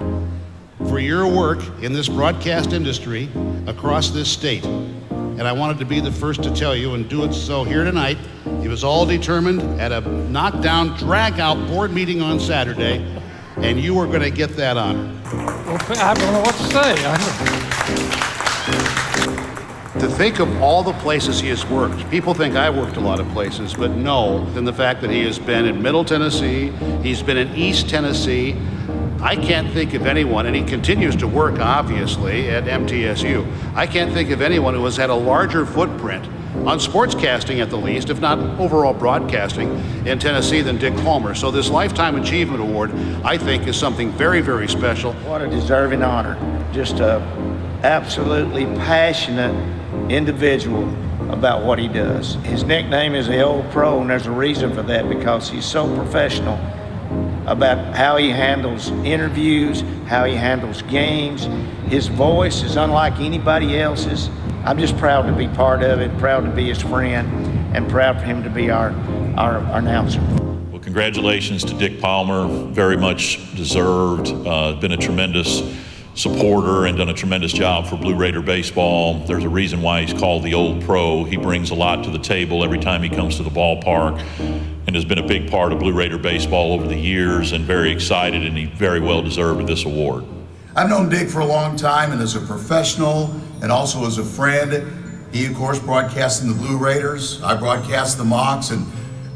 for your work in this broadcast industry across this state. And I wanted to be the first to tell you and do it so here tonight. It was all determined at a knockdown, drag-out board meeting on Saturday, and you are going to get that honor. Well, I don't know what to say. To think of all the places he has worked. People think I worked a lot of places, but no, than the fact that he has been in Middle Tennessee, he's been in East Tennessee. I can't think of anyone, and he continues to work, obviously, at MTSU. I can't think of anyone who has had a larger footprint on sportscasting at the least, if not overall broadcasting in Tennessee than Dick Palmer. So this Lifetime Achievement Award, I think, is something very, very special. What a deserving honor. Just a absolutely passionate individual about what he does. His nickname is the Old Pro, and there's a reason for that, because he's so professional about how he handles interviews, how he handles games. His voice is unlike anybody else's. I'm just proud to be part of it, proud to be his friend, and proud for him to be our announcer. Well, congratulations to Dick Palmer, very much deserved. Been a tremendous supporter and done a tremendous job for Blue Raider baseball. There's a reason why he's called the Old Pro. He brings a lot to the table every time he comes to the ballpark and has been a big part of Blue Raider baseball over the years, and very excited, and he very well deserved this award. I've known Dick for a long time, and as a professional and also as a friend. He, of course, broadcasts in the Blue Raiders. I broadcast the Mocs, and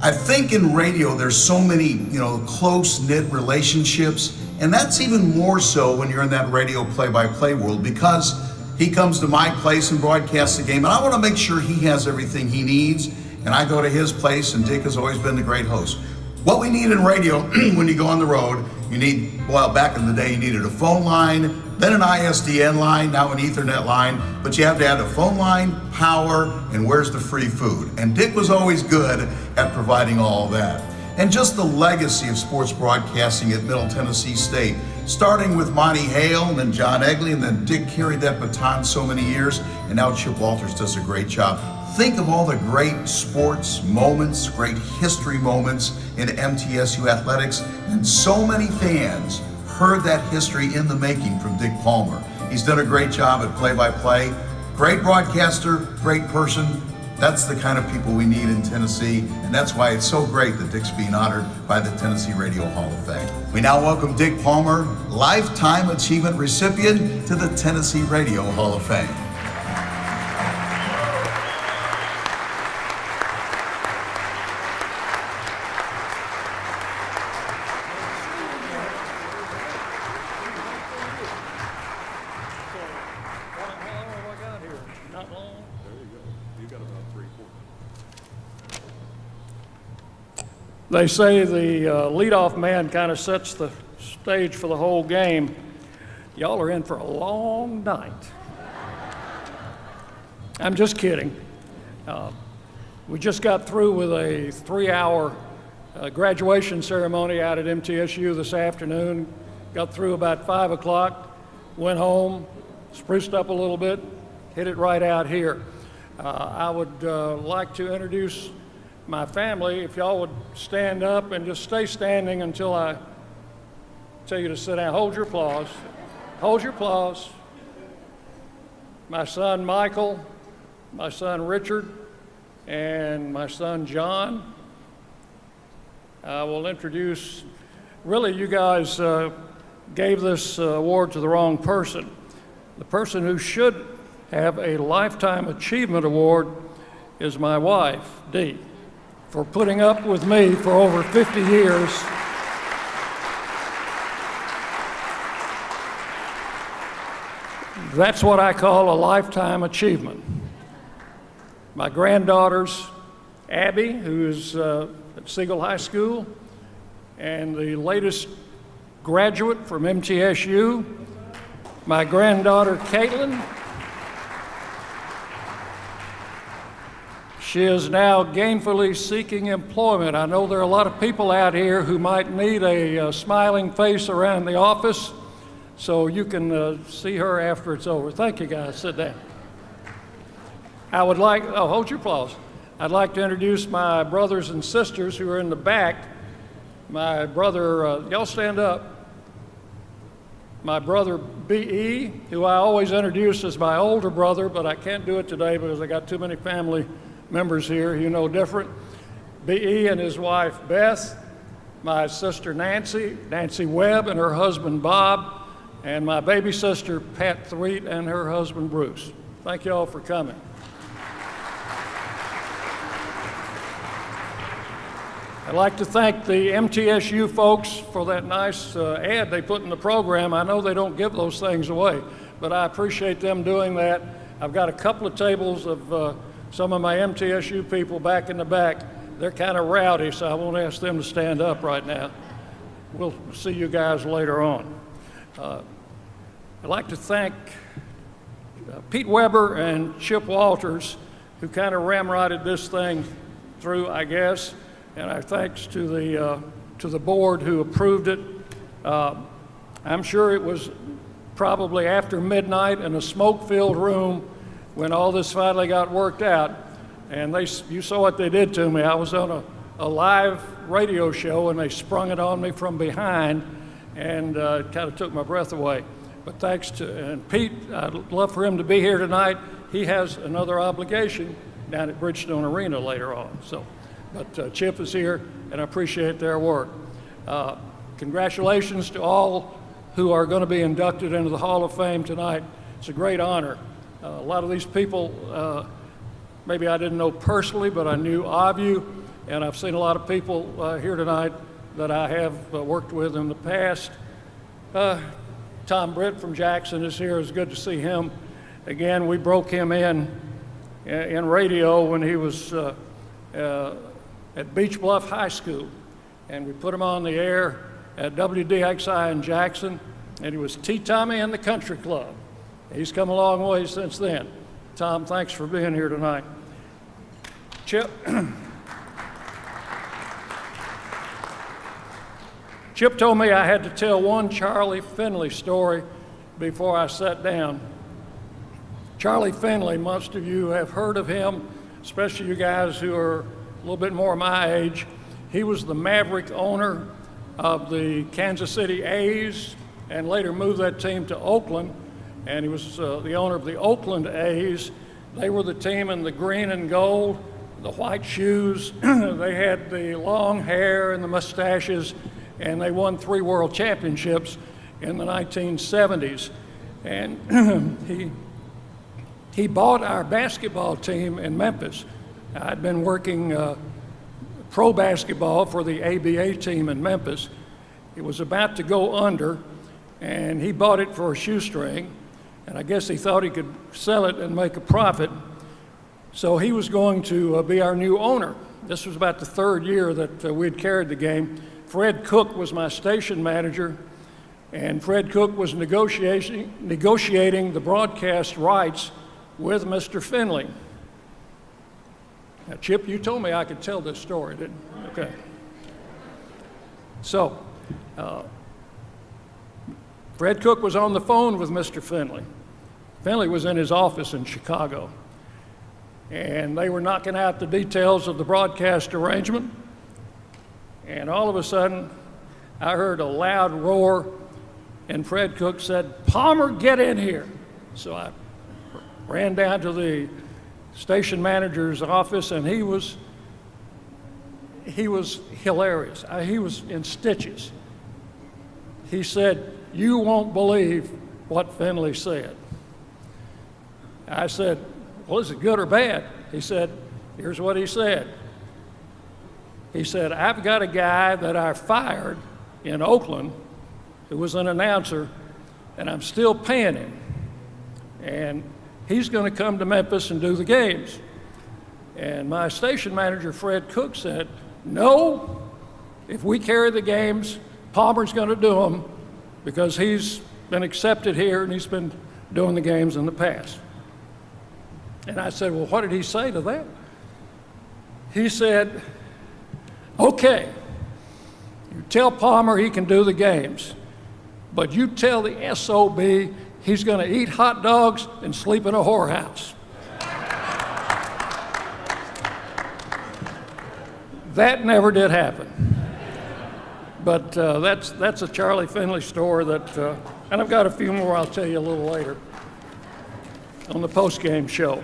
I think in radio there's so many, close-knit relationships, and that's even more so when you're in that radio play-by-play world, because he comes to my place and broadcasts the game, and I want to make sure he has everything he needs, and I go to his place, and Dick has always been the great host. What we need in radio when you go on the road, you need, back in the day you needed a phone line, then an ISDN line, now an Ethernet line, but you have to add a phone line, power, and where's the free food? And Dick was always good at providing all of that. And just the legacy of sports broadcasting at Middle Tennessee State, starting with Monty Hale and then John Egley, and then Dick carried that baton so many years, and now Chip Walters does a great job. Think of all the great sports moments, great history moments in MTSU athletics, and so many fans heard that history in the making from Dick Palmer. He's done a great job at play-by-play. Great broadcaster, great person. That's the kind of people we need in Tennessee, and that's why it's so great that Dick's being honored by the Tennessee Radio Hall of Fame. We now welcome Dick Palmer, Lifetime Achievement recipient, to the Tennessee Radio Hall of Fame. They say the leadoff man kind of sets the stage for the whole game. Y'all are in for a long night. I'm just kidding. We just got through with a 3-hour graduation ceremony out at MTSU this afternoon. Got through about 5 o'clock, went home, spruced up a little bit, hit it right out here. I would like to introduce my family. If y'all would stand up and just stay standing until I tell you to sit down. Hold your applause. Hold your applause. My son Michael, my son Richard, and my son John. I will introduce, really you guys gave this award to the wrong person. The person who should have a Lifetime Achievement Award is my wife, Dee, for putting up with me for over 50 years. That's what I call a lifetime achievement. my granddaughters, Abby, who is at Siegel High School, and the latest graduate from MTSU, my granddaughter, Caitlin. She is now gainfully seeking employment. I know there are a lot of people out here who might need a smiling face around the office, so you can see her after it's over. Thank you, guys. Sit down. I would like, oh, hold your applause. I'd like to introduce my brothers and sisters who are in the back. My brother, y'all stand up. My brother, B.E., who I always introduce as my older brother, but I can't do it today because I got too many family members here, you know different. B.E. and his wife, Beth. My sister, Nancy Webb, and her husband, Bob. And my baby sister, Pat Threet, and her husband, Bruce. Thank you all for coming. I'd like to thank the MTSU folks for that nice ad they put in the program. I know they don't give those things away, but I appreciate them doing that. I've got a couple of tables of some of my MTSU people back in the back. They're kind of rowdy, so I won't ask them to stand up right now. We'll see you guys later on. I'd like to thank Pete Weber and Chip Walters, who kind of ramrodded this thing through, I guess. And our thanks to the board who approved it. I'm sure it was probably after midnight in a smoke-filled room when all this finally got worked out. And you saw what they did to me. I was on a live radio show and they sprung it on me from behind and it kind of took my breath away. But thanks to, and Pete, I'd love for him to be here tonight. He has another obligation down at Bridgestone Arena later on. But Chip is here, and I appreciate their work. Congratulations to all who are going to be inducted into the Hall of Fame tonight. It's a great honor. A lot of these people, maybe I didn't know personally, but I knew of you, and I've seen a lot of people here tonight that I have worked with in the past. Tom Britt from Jackson is here. It's good to see him. Again, we broke him in radio when he was at Beach Bluff High School, and we put him on the air at WDXI in Jackson, and he was T-Tommy in the Country Club. He's come a long way since then. Tom, thanks for being here tonight. Chip. Chip told me I had to tell one Charlie Finley story before I sat down. Charlie Finley, most of you have heard of him, especially you guys who are a little bit more my age. He was the Maverick owner of the Kansas City A's and later moved that team to Oakland. And he was the owner of the Oakland A's. They were the team in the green and gold, the white shoes. They had the long hair and the mustaches, and they won 3 world championships in the 1970s. And he bought our basketball team in Memphis. I'd been working pro basketball for the ABA team in Memphis. It was about to go under, and he bought it for a shoestring, and I guess he thought he could sell it and make a profit. So he was going to be our new owner. This was about the 3rd year that we'd carried the game. Fred Cook was my station manager, and Fred Cook was negotiating the broadcast rights with Mr. Finley. Now, Chip, you told me I could tell this story, didn't you? Okay. So, Fred Cook was on the phone with Mr. Finley. Finley was in his office in Chicago, and they were knocking out the details of the broadcast arrangement, and all of a sudden, I heard a loud roar, and Fred Cook said, "Palmer, get in here." So I ran down to the station manager's office, and he was hilarious. He was in stitches. He said, "You won't believe what Finley said." I said, "Well, is it good or bad?" He said, "Here's what he said." He said, "I've got a guy that I fired in Oakland who was an announcer, and I'm still paying him. And he's going to come to Memphis and do the games." And my station manager, Fred Cook, said, no, if we carry the games, Palmer's going to do them because he's been accepted here and he's been doing the games in the past. And I said, well, what did he say to that? He said, okay, you tell Palmer he can do the games, but you tell the SOB he's going to eat hot dogs and sleep in a whorehouse. That never did happen. But that's a Charlie Finley story that, and I've got a few more I'll tell you a little later on the post-game show.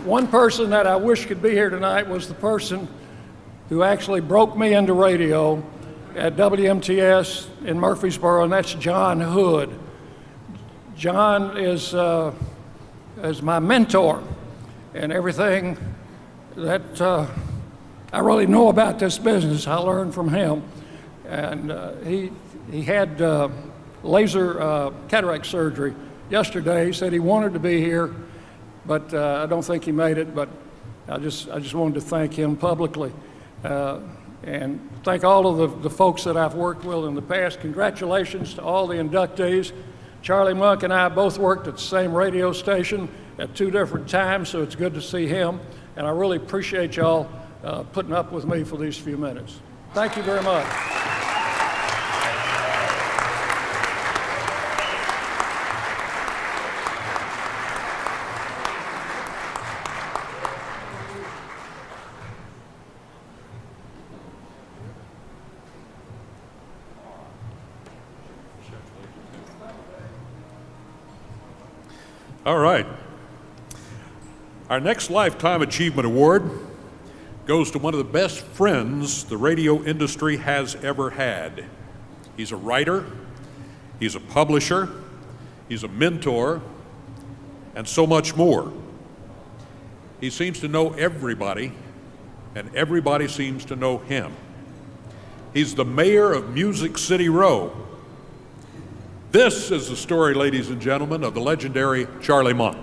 One person that I wish could be here tonight was the person who actually broke me into radio at WMTS in Murfreesboro, and that's John Hood. John is my mentor, and everything that I really know about this business, I learned from him. And he had laser cataract surgery yesterday. He said he wanted to be here, but I don't think he made it. But I just wanted to thank him publicly and thank all of the folks that I've worked with in the past. Congratulations to all the inductees. Charlie Monk and I both worked at the same radio station at 2 different times, so it's good to see him. And I really appreciate y'all putting up with me for these few minutes. Thank you very much. All right. Our next Lifetime Achievement Award goes to one of the best friends the radio industry has ever had. He's a writer, he's a publisher, he's a mentor, and so much more. He seems to know everybody, and everybody seems to know him. He's the mayor of Music City Row. This is the story, ladies and gentlemen, of the legendary Charlie Monk.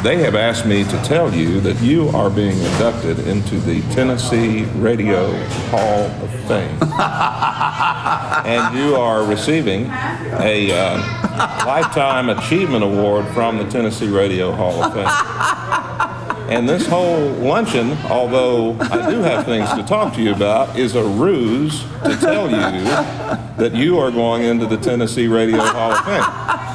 They have asked me to tell you that you are being inducted into the Tennessee Radio Hall of Fame. And you are receiving a Lifetime Achievement Award from the Tennessee Radio Hall of Fame. And this whole luncheon, although I do have things to talk to you about, is a ruse to tell you that you are going into the Tennessee Radio Hall of Fame.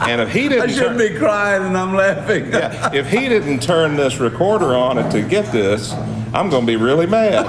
And if he didn't, I shouldn't be crying, and I'm laughing. Yeah, if he didn't turn this recorder on and to get this, I'm going to be really mad.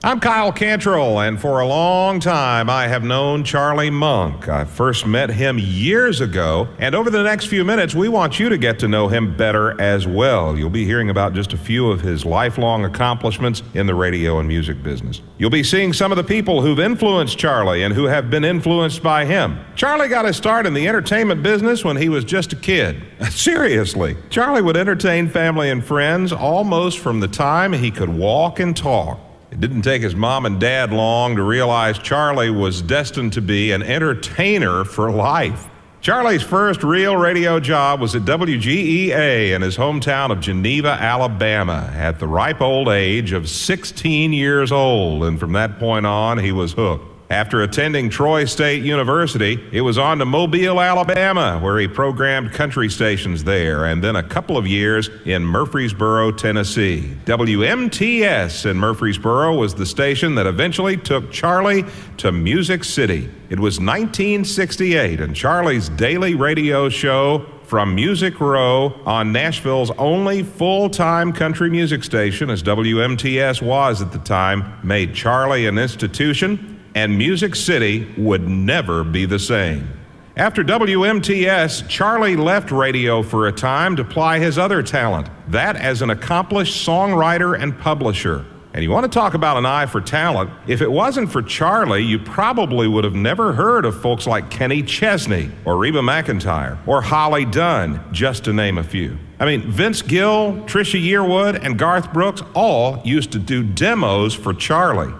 I'm Kyle Cantrell, and for a long time I have known Charlie Monk. I first met him years ago, and over the next few minutes we want you to get to know him better as well. You'll be hearing about just a few of his lifelong accomplishments in the radio and music business. You'll be seeing some of the people who've influenced Charlie and who have been influenced by him. Charlie got his start in the entertainment business when he was just a kid. Seriously, Charlie would entertain family and friends almost from the time he could walk and talk. It didn't take his mom and dad long to realize Charlie was destined to be an entertainer for life. Charlie's first real radio job was at WGEA in his hometown of Geneva, Alabama, at the ripe old age of 16 years old, and from that point on, he was hooked. After attending Troy State University, it was on to Mobile, Alabama, where he programmed country stations there, and then a couple of years in Murfreesboro, Tennessee. WMTS in Murfreesboro was the station that eventually took Charlie to Music City. It was 1968, and Charlie's daily radio show from Music Row on Nashville's only full-time country music station, as WMTS was at the time, made Charlie an institution, and Music City would never be the same. After WMTS, Charlie left radio for a time to ply his other talent, that as an accomplished songwriter and publisher. And you want to talk about an eye for talent, if it wasn't for Charlie, you probably would have never heard of folks like Kenny Chesney or Reba McEntire or Holly Dunn, just to name a few. I mean, Vince Gill, Trisha Yearwood, and Garth Brooks all used to do demos for Charlie.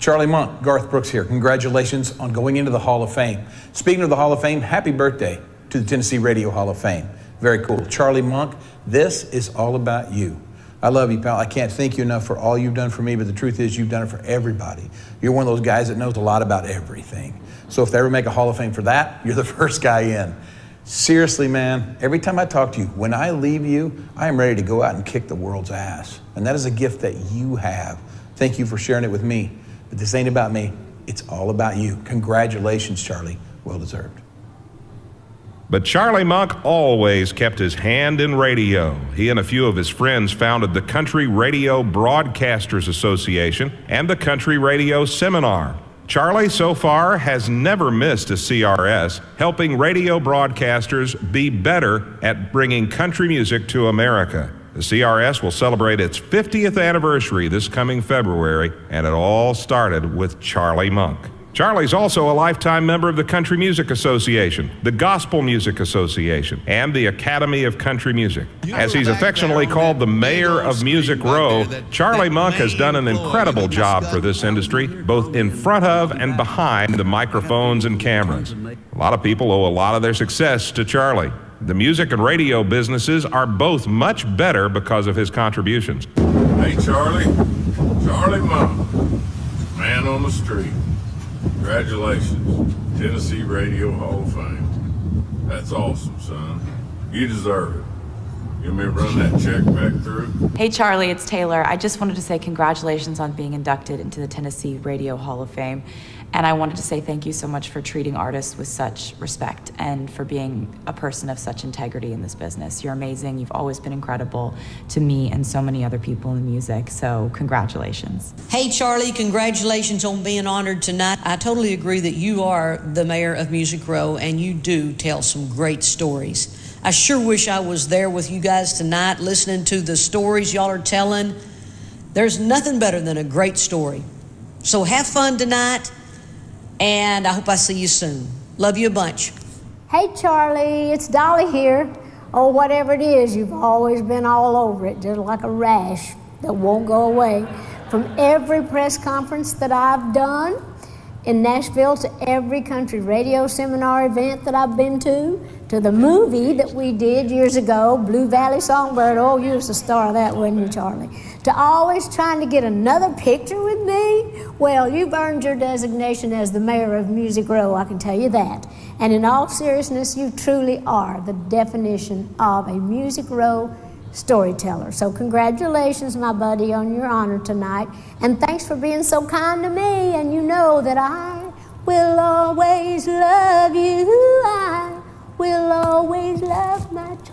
Charlie Monk, Garth Brooks here. Congratulations on going into the Hall of Fame. Speaking of the Hall of Fame, happy birthday to the Tennessee Radio Hall of Fame. Very cool. Charlie Monk, this is all about you. I love you, pal. I can't thank you enough for all you've done for me, but the truth is you've done it for everybody. You're one of those guys that knows a lot about everything. So if they ever make a Hall of Fame for that, you're the first guy in. Seriously, man, every time I talk to you, when I leave you, I am ready to go out and kick the world's ass. And that is a gift that you have. Thank you for sharing it with me. But this ain't about me. It's all about you. Congratulations, Charlie. Well deserved. But Charlie Monk always kept his hand in radio. He and a few of his friends founded the Country Radio Broadcasters Association and the Country Radio Seminar. Charlie, so far, has never missed a CRS, helping radio broadcasters be better at bringing country music to America. The CRS will celebrate its 50th anniversary this coming February, and it all started with Charlie Monk. Charlie's also a lifetime member of the Country Music Association, the Gospel Music Association, and the Academy of Country Music. As he's affectionately called the Mayor of Music Row, Charlie Monk has done an incredible job for this industry, both in front of and behind the microphones and cameras. A lot of people owe a lot of their success to Charlie. The music and radio businesses are both much better because of his contributions. Hey, Charlie. Charlie Monk, man on the street. Congratulations, Tennessee Radio Hall of Fame. That's awesome, son. You deserve it. You want me to run that check back through? Hey, Charlie, it's Taylor. I just wanted to say congratulations on being inducted into the Tennessee Radio Hall of Fame. And I wanted to say thank you so much for treating artists with such respect and for being a person of such integrity in this business. You're amazing. You've always been incredible to me and so many other people in music. So congratulations. Hey, Charlie, congratulations on being honored tonight. I totally agree that you are the mayor of Music Row and you do tell some great stories. I sure wish I was there with you guys tonight listening to the stories y'all are telling. There's nothing better than a great story. So have fun tonight. And I hope I see you soon. Love you a bunch. Hey, Charlie, it's Dolly here. Oh, whatever it is, you've always been all over it, just like a rash that won't go away. From every press conference that I've done in Nashville to every country radio seminar event that I've been to the movie that we did years ago, Blue Valley Songbird. Oh, you was the star of that, wasn't you, Charlie? To always trying to get another picture with me? Well, you've earned your designation as the mayor of Music Row, I can tell you that. And in all seriousness, you truly are the definition of a Music Row storyteller. So congratulations, my buddy, on your honor tonight. And thanks for being so kind to me. And you know that I will always love you. I will always love my Charlie.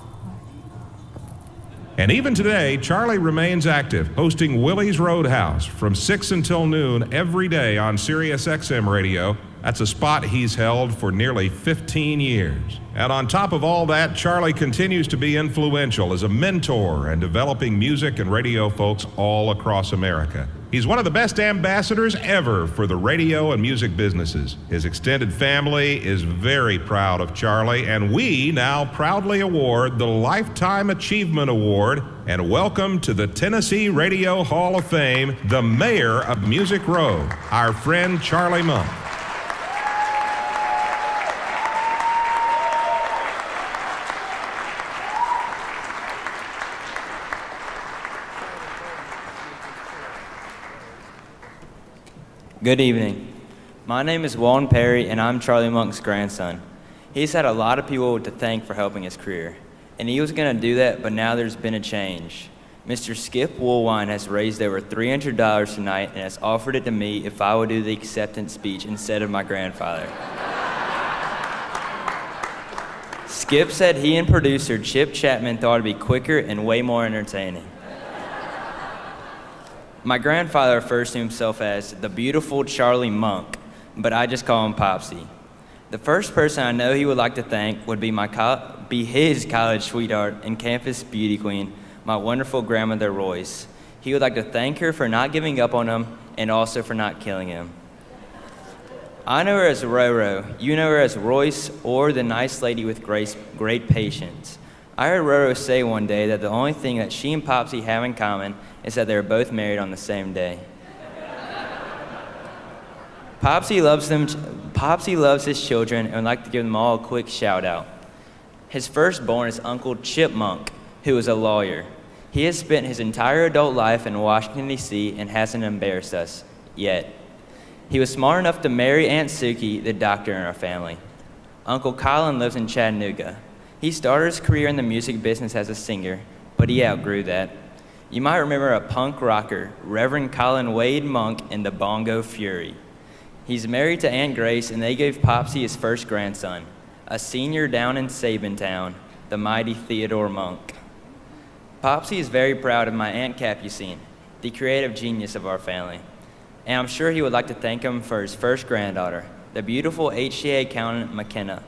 And even today, Charlie remains active, hosting Willie's Roadhouse from 6 until noon every day on Sirius XM radio. That's a spot he's held for nearly 15 years. And on top of all that, Charlie continues to be influential as a mentor and developing music and radio folks all across America. He's one of the best ambassadors ever for the radio and music businesses. His extended family is very proud of Charlie, and we now proudly award the Lifetime Achievement Award and welcome to the Tennessee Radio Hall of Fame, the mayor of Music Row, our friend Charlie Monk. Good evening. My name is Walden Perry, and I'm Charlie Monk's grandson. He's had a lot of people to thank for helping his career, and he was going to do that, but now there's been a change. Mr. Skip Woolwine has raised over $300 tonight and has offered it to me if I would do the acceptance speech instead of my grandfather. Skip said he and producer Chip Chapman thought it'd be quicker and way more entertaining. My grandfather refers to himself as the beautiful Charlie Monk, but I just call him Popsy. The first person I know he would like to thank would be his college sweetheart and campus beauty queen, my wonderful grandmother Royce. He would like to thank her for not giving up on him and also for not killing him. I know her as Roro, you know her as Royce, or the nice lady with great patience. I heard Roro say one day that the only thing that she and Popsy have in common is that they were both married on the same day. Popsy loves his children and would like to give them all a quick shout out. His firstborn is Uncle Chipmunk, who is a lawyer. He has spent his entire adult life in Washington, D.C. and hasn't embarrassed us yet. He was smart enough to marry Aunt Suki, the doctor in our family. Uncle Colin lives in Chattanooga. He started his career in the music business as a singer, but he outgrew that. You might remember a punk rocker, Reverend Colin Wade Monk and the Bongo Fury. He's married to Aunt Grace, and they gave Popsy his first grandson, a senior down in Sabintown, the mighty Theodore Monk. Popsy is very proud of my Aunt Capucine, the creative genius of our family, and I'm sure he would like to thank him for his first granddaughter, the beautiful HCA accountant McKenna.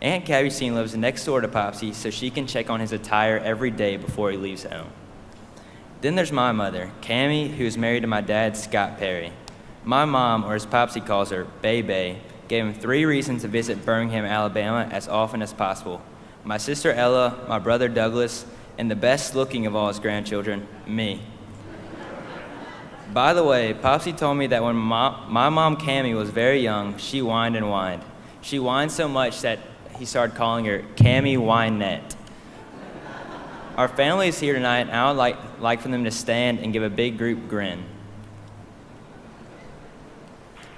Aunt Capucine lives next door to Popsy, so she can check on his attire every day before he leaves home. Then there's my mother, Cammie, who is married to my dad, Scott Perry. My mom, or as Popsy calls her, Bay, gave him 3 reasons to visit Birmingham, Alabama as often as possible. My sister Ella, my brother Douglas, and the best looking of all his grandchildren, me. By the way, Popsy told me that when my mom Cammie was very young, she whined and whined. She whined so much that he started calling her Cammie Winette. Our family is here tonight, and I would like for them to stand and give a big group grin.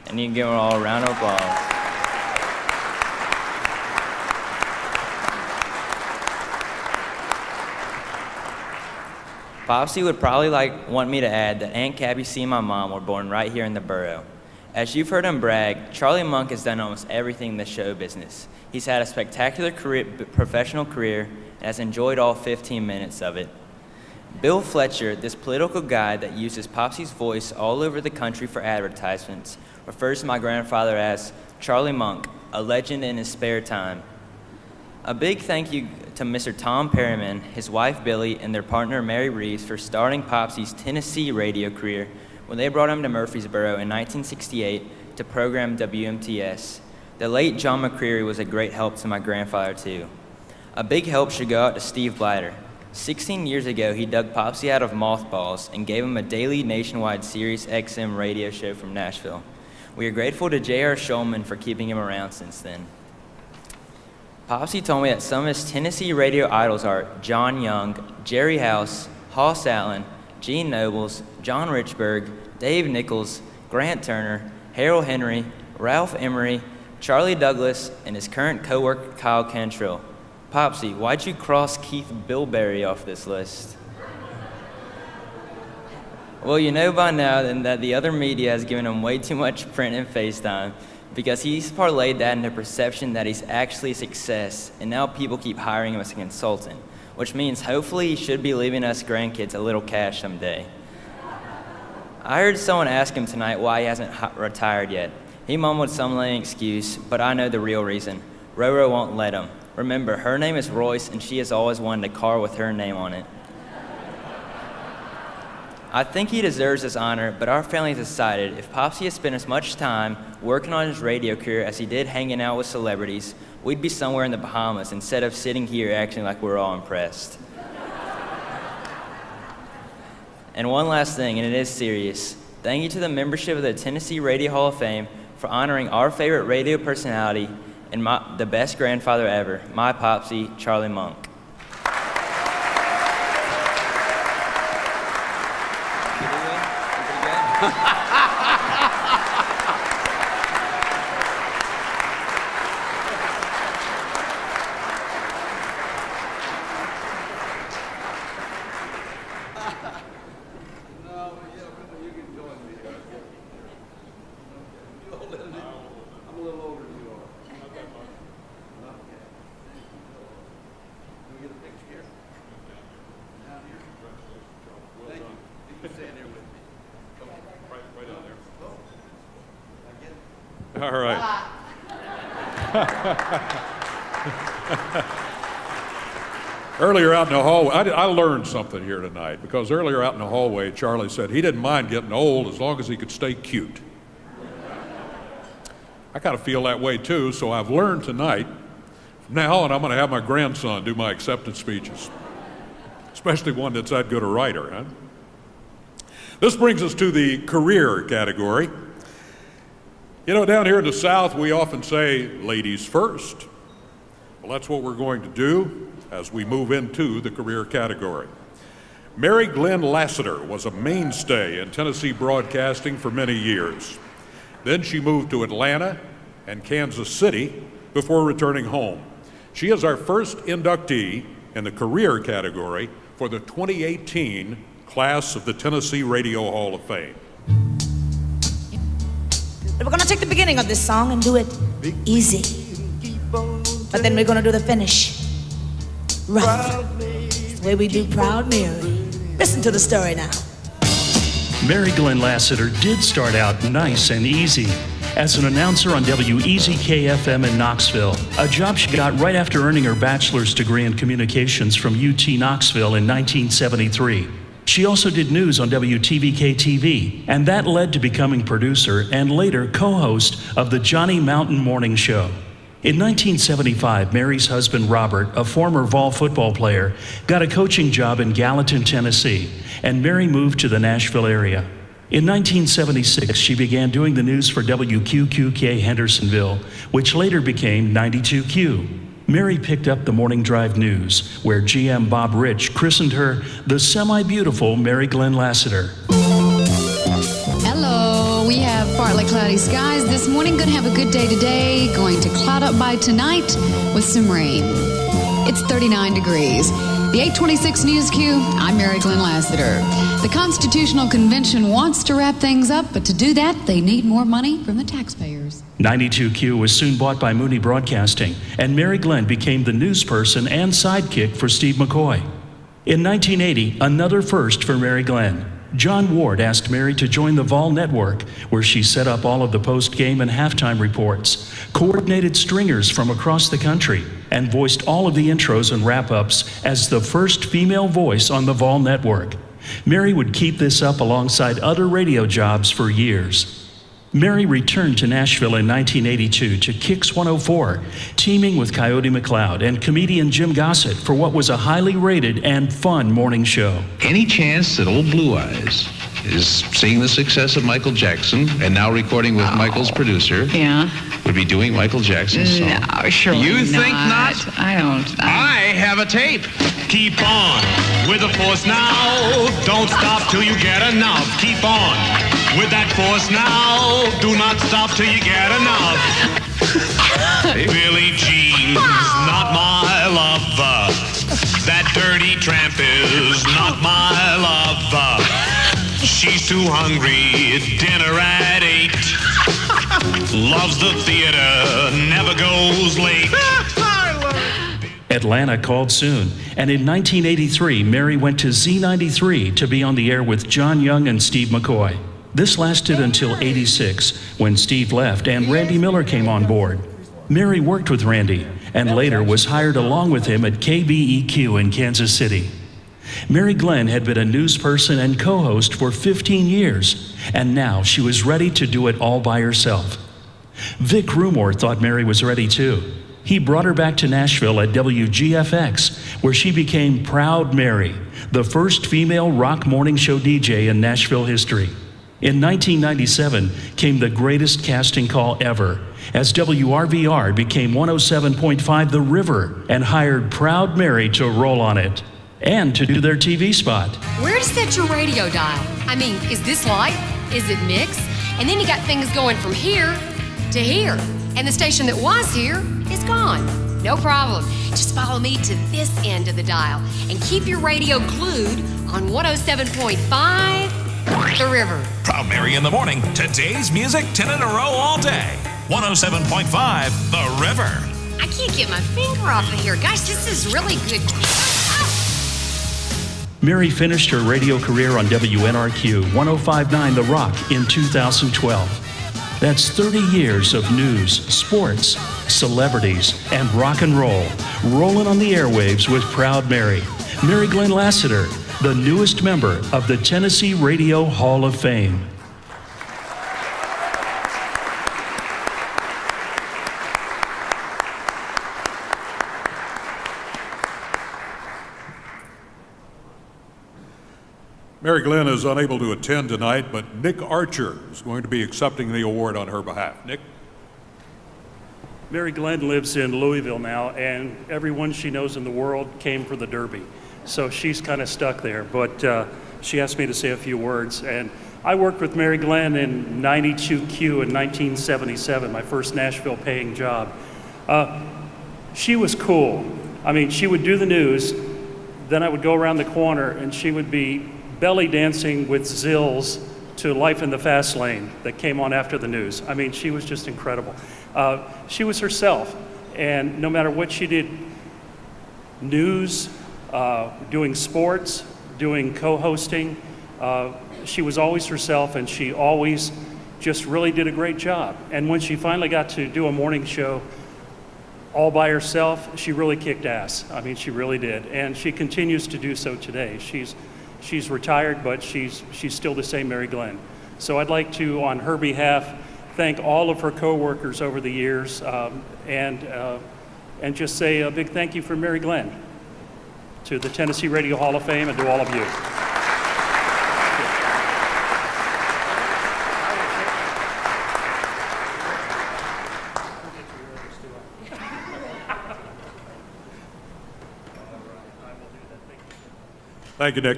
And you can give them all a round of applause. Popsy would probably want me to add that Aunt Capucine and my mom were born right here in the borough. As you've heard him brag, Charlie Monk has done almost everything in the show business. He's had a spectacular professional career and has enjoyed all 15 minutes of it. Bill Fletcher, this political guy that uses Popsy's voice all over the country for advertisements, refers to my grandfather as Charlie Monk, a legend in his spare time. A big thank you to Mr. Tom Perryman, his wife Billy, and their partner Mary Reeves for starting Popsy's Tennessee radio career when they brought him to Murfreesboro in 1968 to program WMTS. The late John McCreary was a great help to my grandfather too. A big help should go out to Steve Blatter. 16 years ago, he dug Popsy out of mothballs and gave him a daily nationwide Sirius XM radio show from Nashville. We are grateful to J.R. Shulman for keeping him around since then. Popsy told me that some of his Tennessee radio idols are John Young, Jerry House, Hoss Allen, Gene Nobles, John Richburg, Dave Nichols, Grant Turner, Harold Henry, Ralph Emery, Charlie Douglas, and his current co-worker Kyle Cantrell. Popsy, why'd you cross Keith Bilberry off this list? Well, you know by now then that the other media has given him way too much print and FaceTime, because he's parlayed that into perception that he's actually a success, and now people keep hiring him as a consultant, which means hopefully he should be leaving us grandkids a little cash someday. I heard someone ask him tonight why he hasn't retired yet. He mumbled some lame excuse, but I know the real reason. Roro won't let him. Remember, her name is Royce, and she has always wanted a car with her name on it. I think he deserves this honor, but our family has decided if Popsy had spent as much time working on his radio career as he did hanging out with celebrities, we'd be somewhere in the Bahamas instead of sitting here acting like we're all impressed. And one last thing, and it is serious. Thank you to the membership of the Tennessee Radio Hall of Fame for honoring our favorite radio personality and the best grandfather ever, my Popsy, Charlie Monk. All right. Earlier out in the hallway, I learned something here tonight, because earlier out in the hallway, Charlie said he didn't mind getting old as long as he could stay cute. I kind of feel that way too, so I've learned tonight, from now on I'm going to have my grandson do my acceptance speeches, especially one that's that good a writer. Huh? This brings us to the career category. You know, down here in the South, we often say, ladies first. Well, that's what we're going to do as we move into the career category. Mary Glenn Lassiter was a mainstay in Tennessee broadcasting for many years. Then she moved to Atlanta and Kansas City before returning home. She is our first inductee in the career category for the 2018 class of the Tennessee Radio Hall of Fame. We're gonna take the beginning of this song and do it easy. But then we're gonna do the finish rough. It's the way we do Proud Mary. Listen to the story now. Mary Glenn Lassiter did start out nice and easy as an announcer on WMAK-FM in Knoxville, a job she got right after earning her bachelor's degree in communications from UT Knoxville in 1973. She also did news on WTVK-TV, and that led to becoming producer and later co-host of the Johnny Mountain Morning Show. In 1975, Mary's husband, Robert, a former Vol football player, got a coaching job in Gallatin, Tennessee, and Mary moved to the Nashville area. In 1976, she began doing the news for WQQK Hendersonville, which later became 92Q. Mary picked up the morning drive news, where GM Bob Rich christened her the semi-beautiful Mary Glenn Lassiter. Hello, we have partly cloudy skies this morning. Going to have a good day today. Going to cloud up by tonight with some rain. It's 39 degrees. The 826 News Q, I'm Mary Glenn Lassiter. The Constitutional Convention wants to wrap things up, but to do that, they need more money from the taxpayers. 92Q was soon bought by Mooney Broadcasting, and Mary Glenn became the news person and sidekick for Steve McCoy. In 1980, another first for Mary Glenn. John Ward asked Mary to join the Vol Network, where she set up all of the post-game and halftime reports, coordinated stringers from across the country, and voiced all of the intros and wrap-ups as the first female voice on the Vol Network. Mary would keep this up alongside other radio jobs for years. Mary returned to Nashville in 1982 to Kix 104, teaming with Coyote McLeod and comedian Jim Gossett for what was a highly rated and fun morning show. Any chance that old Blue Eyes is seeing the success of Michael Jackson and now recording with Michael's producer would be doing Michael Jackson's song? No, surely You think not? I don't. I have a tape. Keep on with the force now. Don't stop till you get enough. Keep on with that force now. Do not stop till you get enough. Billie Jean's not my lover. That dirty tramp is not my lover. She's too hungry, dinner at 8. Loves the theater, never goes late. Atlanta called soon, and in 1983, Mary went to Z93 to be on the air with John Young and Steve McCoy. This lasted until '86, when Steve left and Randy Miller came on board. Mary worked with Randy, and later was hired along with him at KBEQ in Kansas City. Mary Glenn had been a news person and co-host for 15 years, and now she was ready to do it all by herself. Vic Rumor thought Mary was ready too. He brought her back to Nashville at WGFX, where she became Proud Mary, the first female rock morning show DJ in Nashville history. In 1997 came the greatest casting call ever, as WRVR became 107.5 The River and hired Proud Mary to roll on it and to do their TV spot. Where to set your radio dial? I mean, is this light? Is it mix? And then you got things going from here to here. And the station that was here is gone. No problem. Just follow me to this end of the dial and keep your radio glued on 107.5 The River. Proud Mary in the morning. Today's music 10 in a row all day. 107.5 The River. I can't get my finger off of here. Guys, this is really good. Mary finished her radio career on WNRQ 105.9 The Rock in 2012. That's 30 years of news, sports, celebrities, and rock and roll, rolling on the airwaves with Proud Mary. Mary Glenn Lassiter, the newest member of the Tennessee Radio Hall of Fame. Mary Glenn is unable to attend tonight, but Nick Archer is going to be accepting the award on her behalf. Nick? Mary Glenn lives in Louisville now, and everyone she knows in the world came for the Derby. So she's kind of stuck there, but she asked me to say a few words. And I worked with Mary Glenn in 92Q in 1977, my first Nashville paying job. She was cool. I mean, she would do the news, then I would go around the corner and she would be belly dancing with Zills to Life in the Fast Lane that came on after the news. I mean, she was just incredible. She was herself, and no matter what she did, news, doing sports, doing co-hosting, she was always herself, and she always just really did a great job. And when she finally got to do a morning show all by herself, she really kicked ass. I mean, she really did, and she continues to do so today. She's retired, but she's still the same Mary Glenn. So I'd like to, on her behalf, thank all of her co-workers over the years, and just say a big thank you for Mary Glenn to the Tennessee Radio Hall of Fame and to all of you. Thank you, Nick.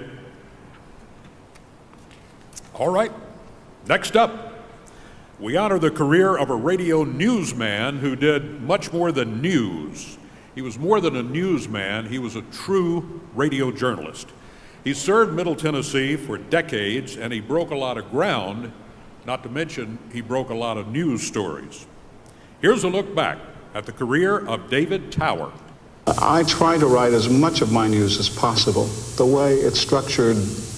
All right, next up, we honor the career of a radio newsman who did much more than news. He was more than a newsman, he was a true radio journalist. He served Middle Tennessee for decades, and he broke a lot of ground, not to mention he broke a lot of news stories. Here's a look back at the career of David Tower. I try to write as much of my news as possible. The way it's structured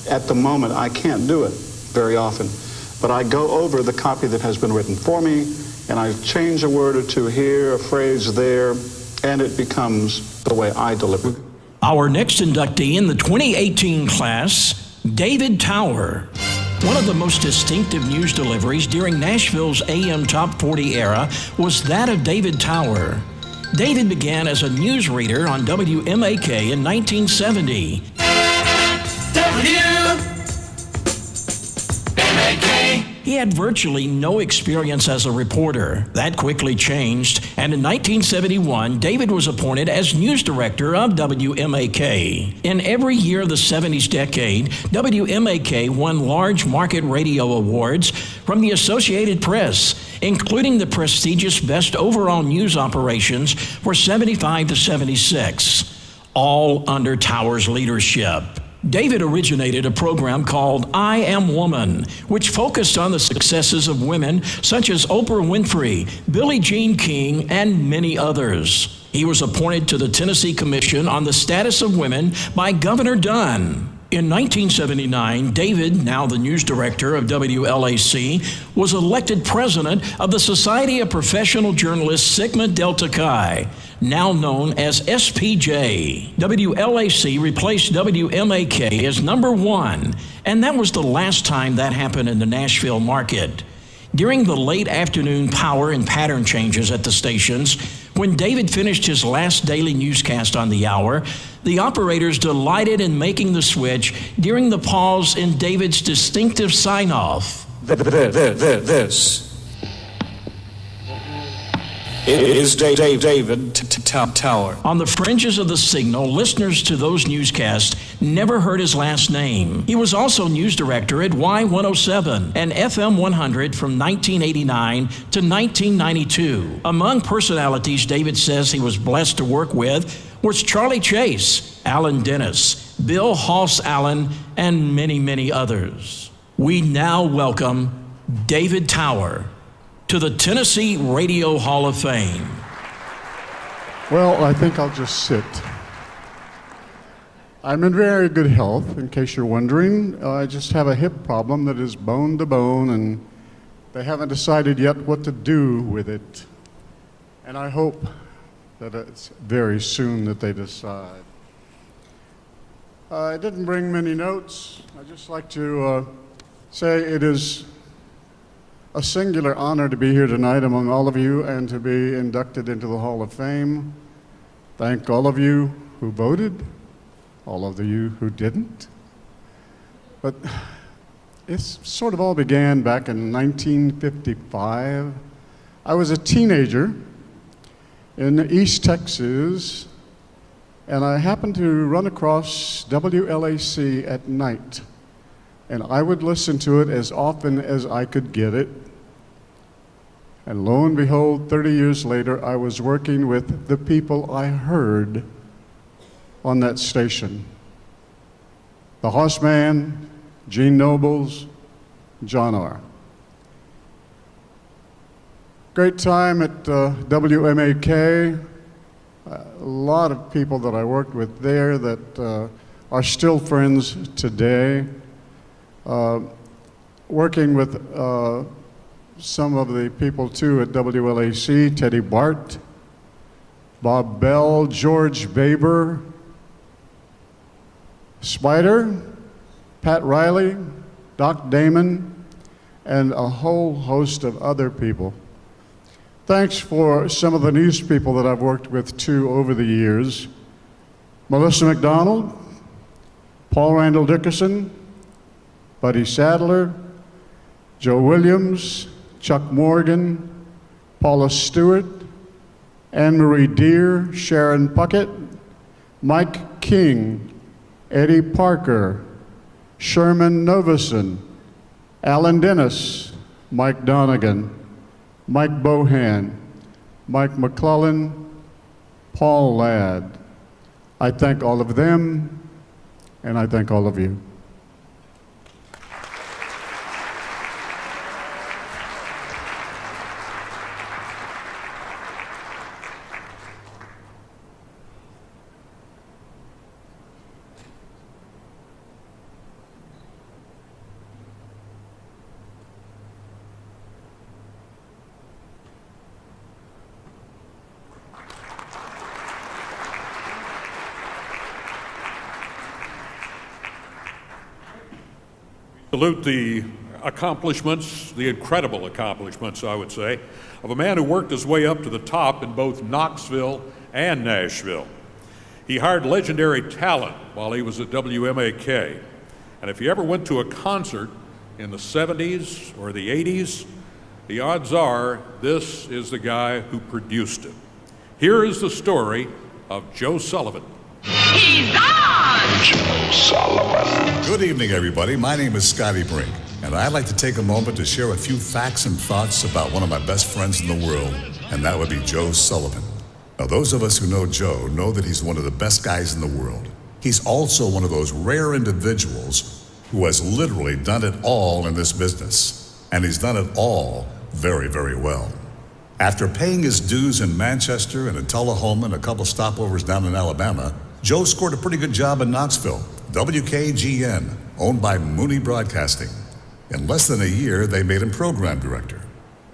at the moment, I can't do it very often. But I go over the copy that has been written for me, and I change a word or two here, a phrase there, and it becomes the way I deliver. Our next inductee in the 2018 class, David Tower. One of the most distinctive news deliveries during Nashville's AM Top 40 era was that of David Tower. David began as a newsreader on WMAK in 1970. WMAK. He had virtually no experience as a reporter. That quickly changed, and in 1971, David was appointed as news director of WMAK. In every year of the 70s decade, WMAK won large market radio awards from the Associated Press, including the prestigious Best Overall News Operations for 75 to 76, all under Tower's leadership. David originated a program called I Am Woman, which focused on the successes of women such as Oprah Winfrey, Billie Jean King, and many others. He was appointed to the Tennessee Commission on the Status of Women by Governor Dunn. In 1979, David, now the news director of WLAC, was elected president of the Society of Professional Journalists Sigma Delta Chi, now known as SPJ. WLAC replaced WMAK as number one, and that was the last time that happened in the Nashville market. During the late afternoon power and pattern changes at the stations, when David finished his last daily newscast on the hour, the operators delighted in making the switch during the pause in David's distinctive sign-off. This is David Tower. On the fringes of the signal, listeners to those newscasts never heard his last name. He was also news director at Y107 and FM 100 from 1989 to 1992. Among personalities David says he was blessed to work with was Charlie Chase, Alan Dennis, Bill Hoss Allen, and many, many others. We now welcome David Tower to the Tennessee Radio Hall of Fame. Well, I think I'll just sit. I'm in very good health, in case you're wondering. I just have a hip problem that is bone to bone, and they haven't decided yet what to do with it. And I hope that it's very soon that they decide. I didn't bring many notes. I'd just like to say it is a singular honor to be here tonight among all of you and to be inducted into the Hall of Fame. Thank all of you who voted, all of you who didn't. But it's sort of all began back in 1955. I was a teenager in East Texas, and I happened to run across WLAC at night. And I would listen to it as often as I could get it. And lo and behold, 30 years later, I was working with the people I heard on that station. The Horseman, Gene Nobles, John R. Great time at WMAK. A lot of people that I worked with there that are still friends today. Working with some of the people too at WLAC, Teddy Bart, Bob Bell, George Baber, Spider, Pat Riley, Doc Damon, and a whole host of other people. Thanks for some of the news people that I've worked with too over the years. Melissa McDonald, Paul Randall Dickerson, Buddy Sadler, Joe Williams, Chuck Morgan, Paula Stewart, Anne Marie Deere, Sharon Puckett, Mike King, Eddie Parker, Sherman Novison, Alan Dennis, Mike Donegan, Mike Bohan, Mike McClellan, Paul Ladd. I thank all of them, and I thank all of you. Salute the accomplishments, the incredible accomplishments, I would say, of a man who worked his way up to the top in both Knoxville and Nashville. He hired legendary talent while he was at WMAK. And if he ever went to a concert in the 70s or the 80s, the odds are this is the guy who produced it. Here is the story of Joe Sullivan. He's on! Joe Sullivan. Good evening, everybody. My name is Scotty Brink, and I'd like to take a moment to share a few facts and thoughts about one of my best friends in the world, and that would be Joe Sullivan. Now, those of us who know Joe know that he's one of the best guys in the world. He's also one of those rare individuals who has literally done it all in this business, and he's done it all very, very well. After paying his dues in Manchester and in Tullahoma and a couple stopovers down in Alabama, Joe scored a pretty good job in Knoxville, WKGN, owned by Mooney Broadcasting. In less than a year, they made him program director,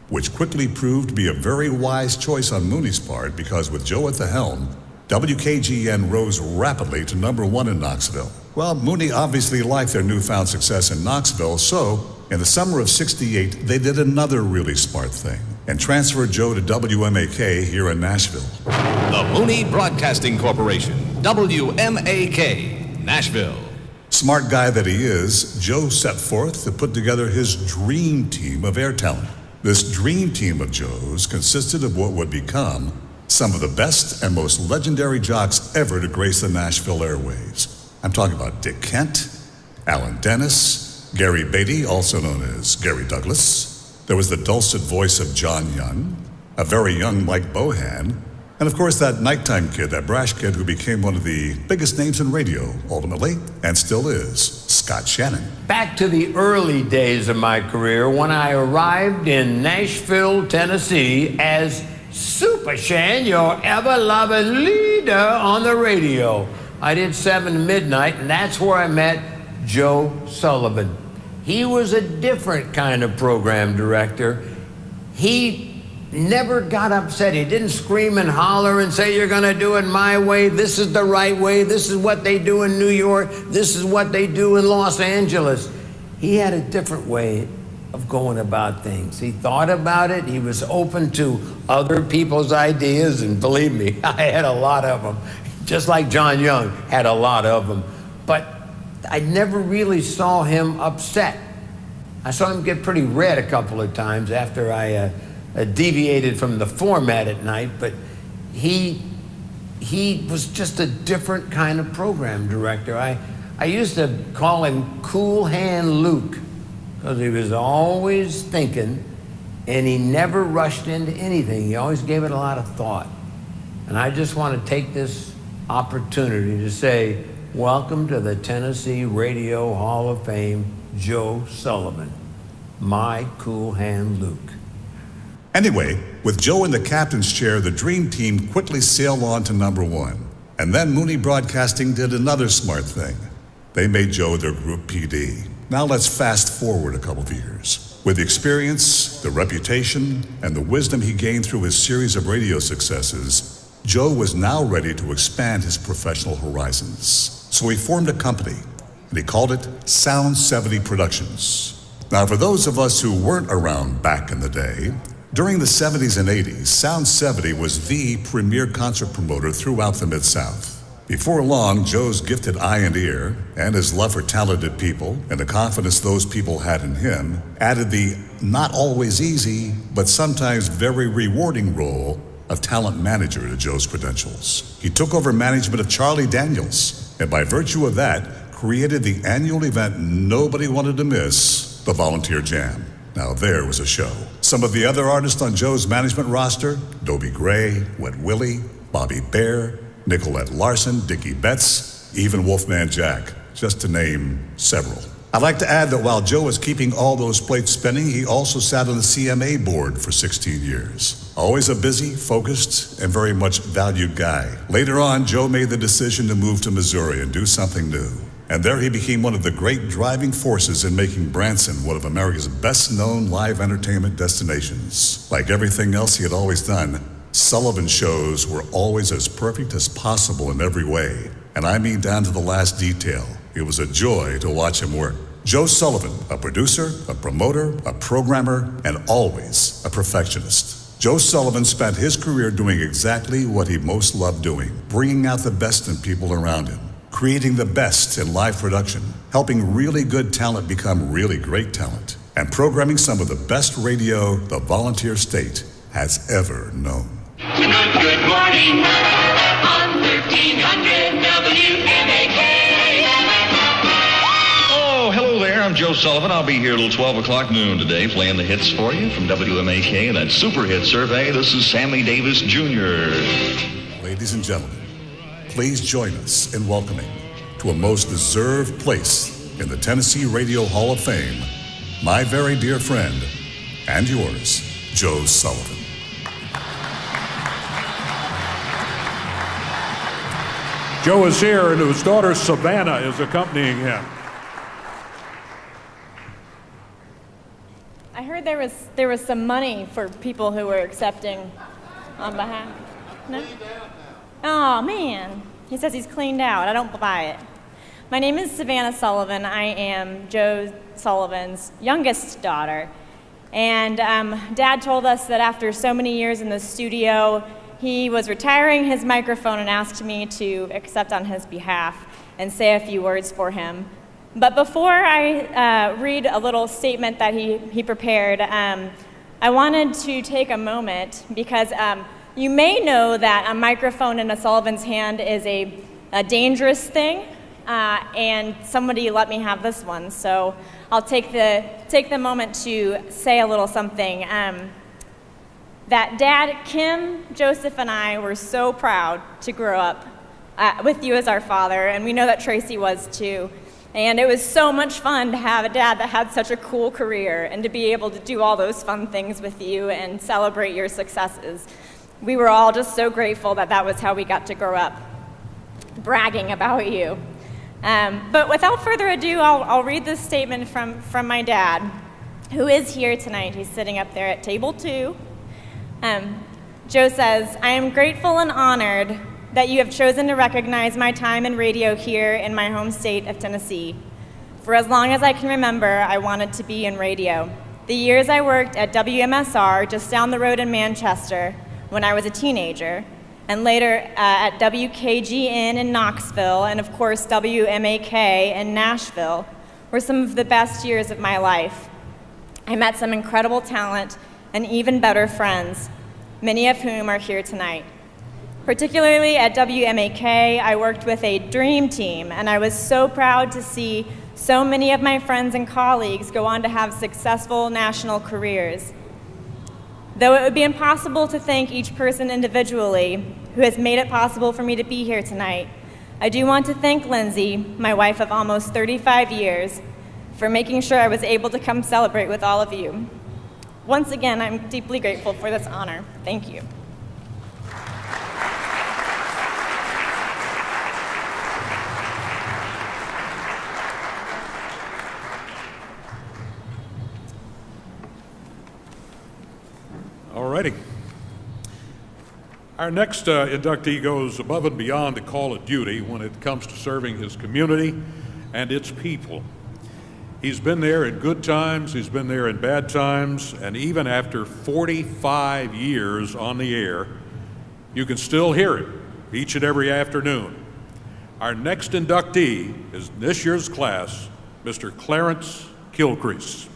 which quickly proved to be a very wise choice on Mooney's part because with Joe at the helm, WKGN rose rapidly to #1 in Knoxville. Well, Mooney obviously liked their newfound success in Knoxville, so in the summer of '68, they did another really smart thing and transferred Joe to WMAK here in Nashville. The Mooney Broadcasting Corporation, WMAK, Nashville. Smart guy that he is, Joe set forth to put together his dream team of air talent. This dream team of Joes consisted of what would become some of the best and most legendary jocks ever to grace the Nashville airwaves. I'm talking about Dick Kent, Alan Dennis, Gary Beatty, also known as Gary Douglas. There was the dulcet voice of John Young, a very young Mike Bohan, and of course that nighttime kid, that brash kid who became one of the biggest names in radio, ultimately, and still is, Scott Shannon. Back to the early days of my career when I arrived in Nashville, Tennessee as Super Shan, your ever-loving leader on the radio. I did 7 to midnight, and that's where I met Joe Sullivan. He was a different kind of program director. He never got upset. He didn't scream and holler and say, you're gonna do it my way, this is the right way, this is what they do in New York, this is what they do in Los Angeles. He had a different way of going about things. He thought about it, he was open to other people's ideas, and believe me, I had a lot of them. Just like John Young had a lot of them. But I never really saw him upset. I saw him get pretty red a couple of times after I deviated from the format at night, but he was just a different kind of program director. I used to call him Cool Hand Luke, because he was always thinking, and he never rushed into anything. He always gave it a lot of thought. And I just want to take this opportunity to say, welcome to the Tennessee Radio Hall of Fame, Joe Sullivan, my Cool Hand Luke. Anyway, with Joe in the captain's chair, the dream team quickly sailed on to #1. And then Mooney Broadcasting did another smart thing. They made Joe their group PD. Now let's fast forward a couple of years. With the experience, the reputation, and the wisdom he gained through his series of radio successes, Joe was now ready to expand his professional horizons. So he formed a company, and he called it Sound 70 Productions. Now, for those of us who weren't around back in the day, during the 70s and 80s, Sound 70 was the premier concert promoter throughout the Mid-South. Before long, Joe's gifted eye and ear, and his love for talented people, and the confidence those people had in him, added the not always easy, but sometimes very rewarding role of talent manager to Joe's credentials. He took over management of Charlie Daniels, and by virtue of that, created the annual event nobody wanted to miss, the Volunteer Jam. Now there was a show. Some of the other artists on Joe's management roster, Dobie Gray, Wet Willie, Bobby Bear, Nicolette Larson, Dickie Betts, even Wolfman Jack, just to name several. I'd like to add that while Joe was keeping all those plates spinning, he also sat on the CMA board for 16 years. Always a busy, focused, and very much valued guy. Later on, Joe made the decision to move to Missouri and do something new. And there he became one of the great driving forces in making Branson one of America's best-known live entertainment destinations. Like everything else he had always done, Sullivan shows were always as perfect as possible in every way. And I mean down to the last detail. It was a joy to watch him work. Joe Sullivan, a producer, a promoter, a programmer, and always a perfectionist. Joe Sullivan spent his career doing exactly what he most loved doing, bringing out the best in people around him, creating the best in live production, helping really good talent become really great talent, and programming some of the best radio the Volunteer State has ever known. Good morning on 1300 WMAK. Oh, hello there. I'm Joe Sullivan. I'll be here till 12 o'clock noon today playing the hits for you from WMAK and that super hit survey. This is Sammy Davis Jr. Ladies and gentlemen, please join us in welcoming to a most deserved place in the Tennessee Radio Hall of Fame, my very dear friend and yours, Joe Sullivan. Joe is here, and his daughter Savannah is accompanying him. I heard there was some money for people who were accepting on behalf. No? Oh man, he says he's cleaned out. I don't buy it. My name is Savannah Sullivan. I am Joe Sullivan's youngest daughter, and Dad told us that after so many years in the studio, he was retiring his microphone and asked me to accept on his behalf and say a few words for him. But before I read a little statement that he prepared, I wanted to take a moment because you may know that a microphone in a Sullivan's hand is a dangerous thing, and somebody let me have this one. So I'll take the moment to say a little something. That Dad, Kim, Joseph, and I were so proud to grow up with you as our father, and we know that Tracy was too. And it was so much fun to have a dad that had such a cool career and to be able to do all those fun things with you and celebrate your successes. We were all just so grateful that that was how we got to grow up, bragging about you. But without further ado, I'll read this statement from my dad, who is here tonight. He's sitting up there at table 2. Joe says, I am grateful and honored that you have chosen to recognize my time in radio here in my home state of Tennessee. For as long as I can remember, I wanted to be in radio. The years I worked at WMSR just down the road in Manchester when I was a teenager, and later at WKGN in Knoxville, and of course WMAK in Nashville, were some of the best years of my life. I met some incredible talent and even better friends, many of whom are here tonight. Particularly at WMAK, I worked with a dream team, and I was so proud to see so many of my friends and colleagues go on to have successful national careers. Though it would be impossible to thank each person individually who has made it possible for me to be here tonight, I do want to thank Lindsay, my wife of almost 35 years, for making sure I was able to come celebrate with all of you. Once again, I'm deeply grateful for this honor. Thank you. All righty. Our next inductee goes above and beyond the call of duty when it comes to serving his community and its people. He's been there in good times, he's been there in bad times, and even after 45 years on the air, you can still hear it each and every afternoon. Our next inductee is this year's class, Mr. Clarence Kilcrease.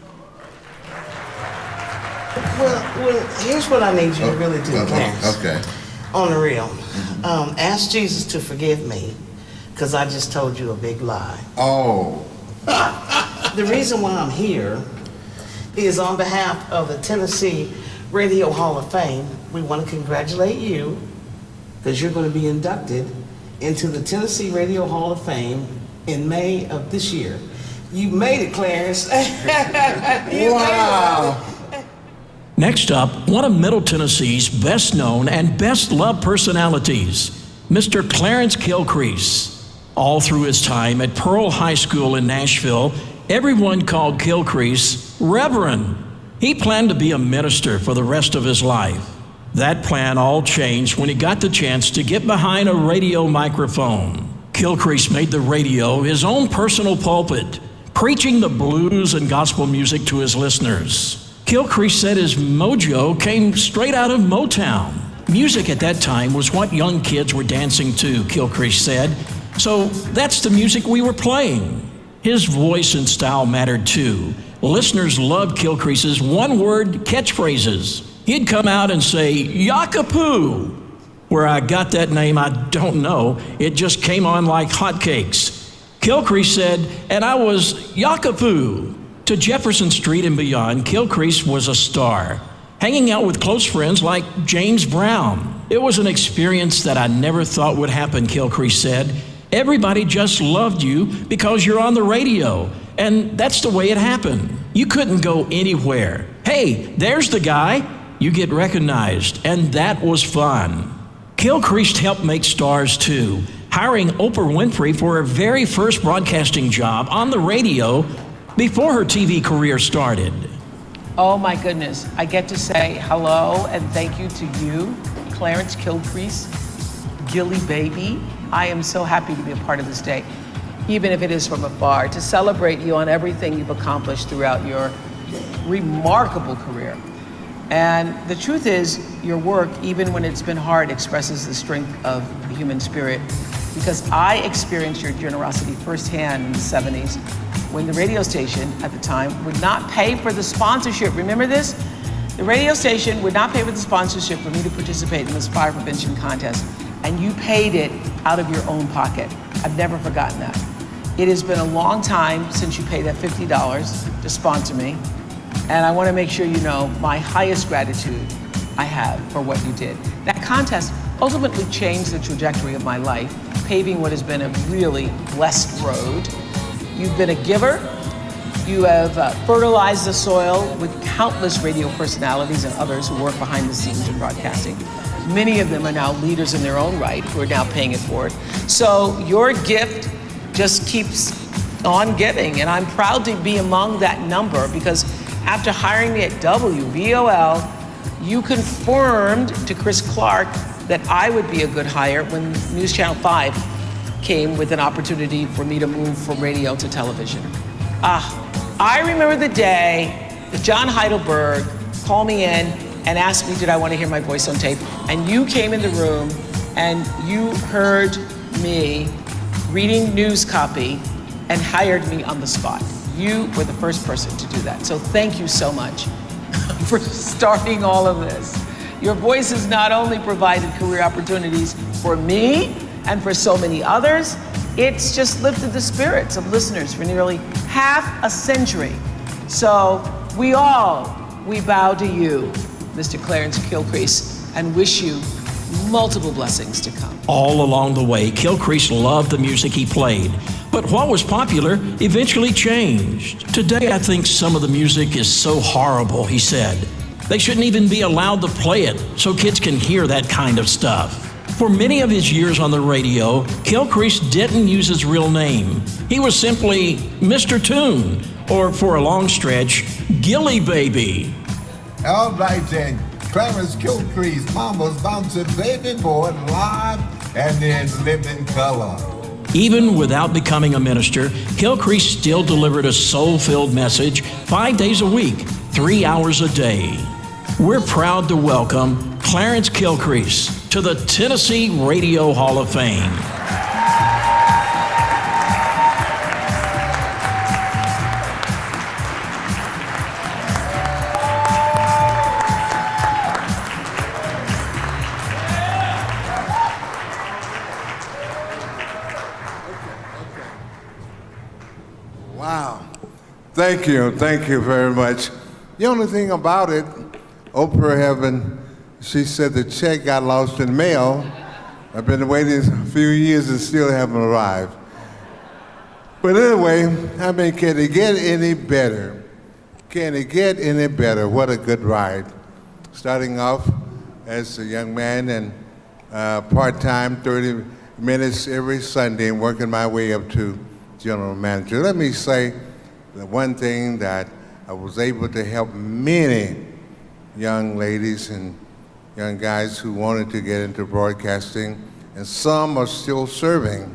Well, here's what I need you to really do, Clarence. Okay. On the real. Ask Jesus to forgive me, because I just told you a big lie. Oh. The reason why I'm here is on behalf of the Tennessee Radio Hall of Fame, we want to congratulate you, because you're going to be inducted into the Tennessee Radio Hall of Fame in May of this year. You made it, Clarence. Wow. Next up, one of Middle Tennessee's best known and best loved personalities, Mr. Clarence Kilcrease. All through his time at Pearl High School in Nashville, everyone called Kilcrease Reverend. He planned to be a minister for the rest of his life. That plan all changed when he got the chance to get behind a radio microphone. Kilcrease made the radio his own personal pulpit, preaching the blues and gospel music to his listeners. Kilcrease said his mojo came straight out of Motown. Music at that time was what young kids were dancing to, Kilcrease said. So that's the music we were playing. His voice and style mattered too. Listeners loved Kilcrease's one-word catchphrases. He'd come out and say, Yakapoo. Where I got that name, I don't know. It just came on like hotcakes. Kilcrease said, and I was Yakapoo. To Jefferson Street and beyond, Kilcrease was a star, hanging out with close friends like James Brown. It was an experience that I never thought would happen, Kilcrease said. Everybody just loved you because you're on the radio, and that's the way it happened. You couldn't go anywhere. Hey, there's the guy. You get recognized, and that was fun. Kilcrease helped make stars too, hiring Oprah Winfrey for her very first broadcasting job on the radio before her TV career started. Oh my goodness, I get to say hello and thank you to you, Clarence Kilcrease, Gilly Baby. I am so happy to be a part of this day, even if it is from afar, to celebrate you on everything you've accomplished throughout your remarkable career. And the truth is, your work, even when it's been hard, expresses the strength of the human spirit, because I experienced your generosity firsthand in the 70s, when the radio station at the time would not pay for the sponsorship. Remember this? The radio station would not pay for the sponsorship for me to participate in this fire prevention contest, and you paid it out of your own pocket. I've never forgotten that. It has been a long time since you paid that $50 to sponsor me, and I want to make sure you know my highest gratitude I have for what you did. That contest ultimately changed the trajectory of my life, paving what has been a really blessed road. You've been a giver. You have fertilized the soil with countless radio personalities and others who work behind the scenes in broadcasting. Many of them are now leaders in their own right who are now paying it forward. So your gift just keeps on giving, and I'm proud to be among that number, because after hiring me at WVOL, you confirmed to Chris Clark that I would be a good hire when News Channel 5 came with an opportunity for me to move from radio to television. I remember the day that John Heidelberg called me in and asked me, did I want to hear my voice on tape? And you came in the room and you heard me reading news copy and hired me on the spot. You were the first person to do that. So thank you so much for starting all of this. Your voice has not only provided career opportunities for me and for so many others, it's just lifted the spirits of listeners for nearly half a century. So we bow to you, Mr. Clarence Kilcrease, and wish you multiple blessings to come. All along the way, Kilcrease loved the music he played. But what was popular eventually changed. Today, I think some of the music is so horrible, he said. They shouldn't even be allowed to play it so kids can hear that kind of stuff. For many of his years on the radio, Kilcrease didn't use his real name. He was simply Mr. Tune, or for a long stretch, Gilly Baby. All right then, Clarence Kilcrease, Mama's bouncing baby boy live and in living color. Even without becoming a minister, Kilcrease still delivered a soul-filled message 5 days a week, 3 hours a day. We're proud to welcome Clarence Kilcrease to the Tennessee Radio Hall of Fame. Wow. Thank you very much. The only thing about it, Oprah she said the check got lost in the mail. I've been waiting a few years and still haven't arrived. But anyway, I mean, can it get any better? Can it get any better? What a good ride. Starting off as a young man and part-time, 30 minutes every Sunday and working my way up to general manager. Let me say the one thing that I was able to help many young ladies and young guys who wanted to get into broadcasting, and some are still serving.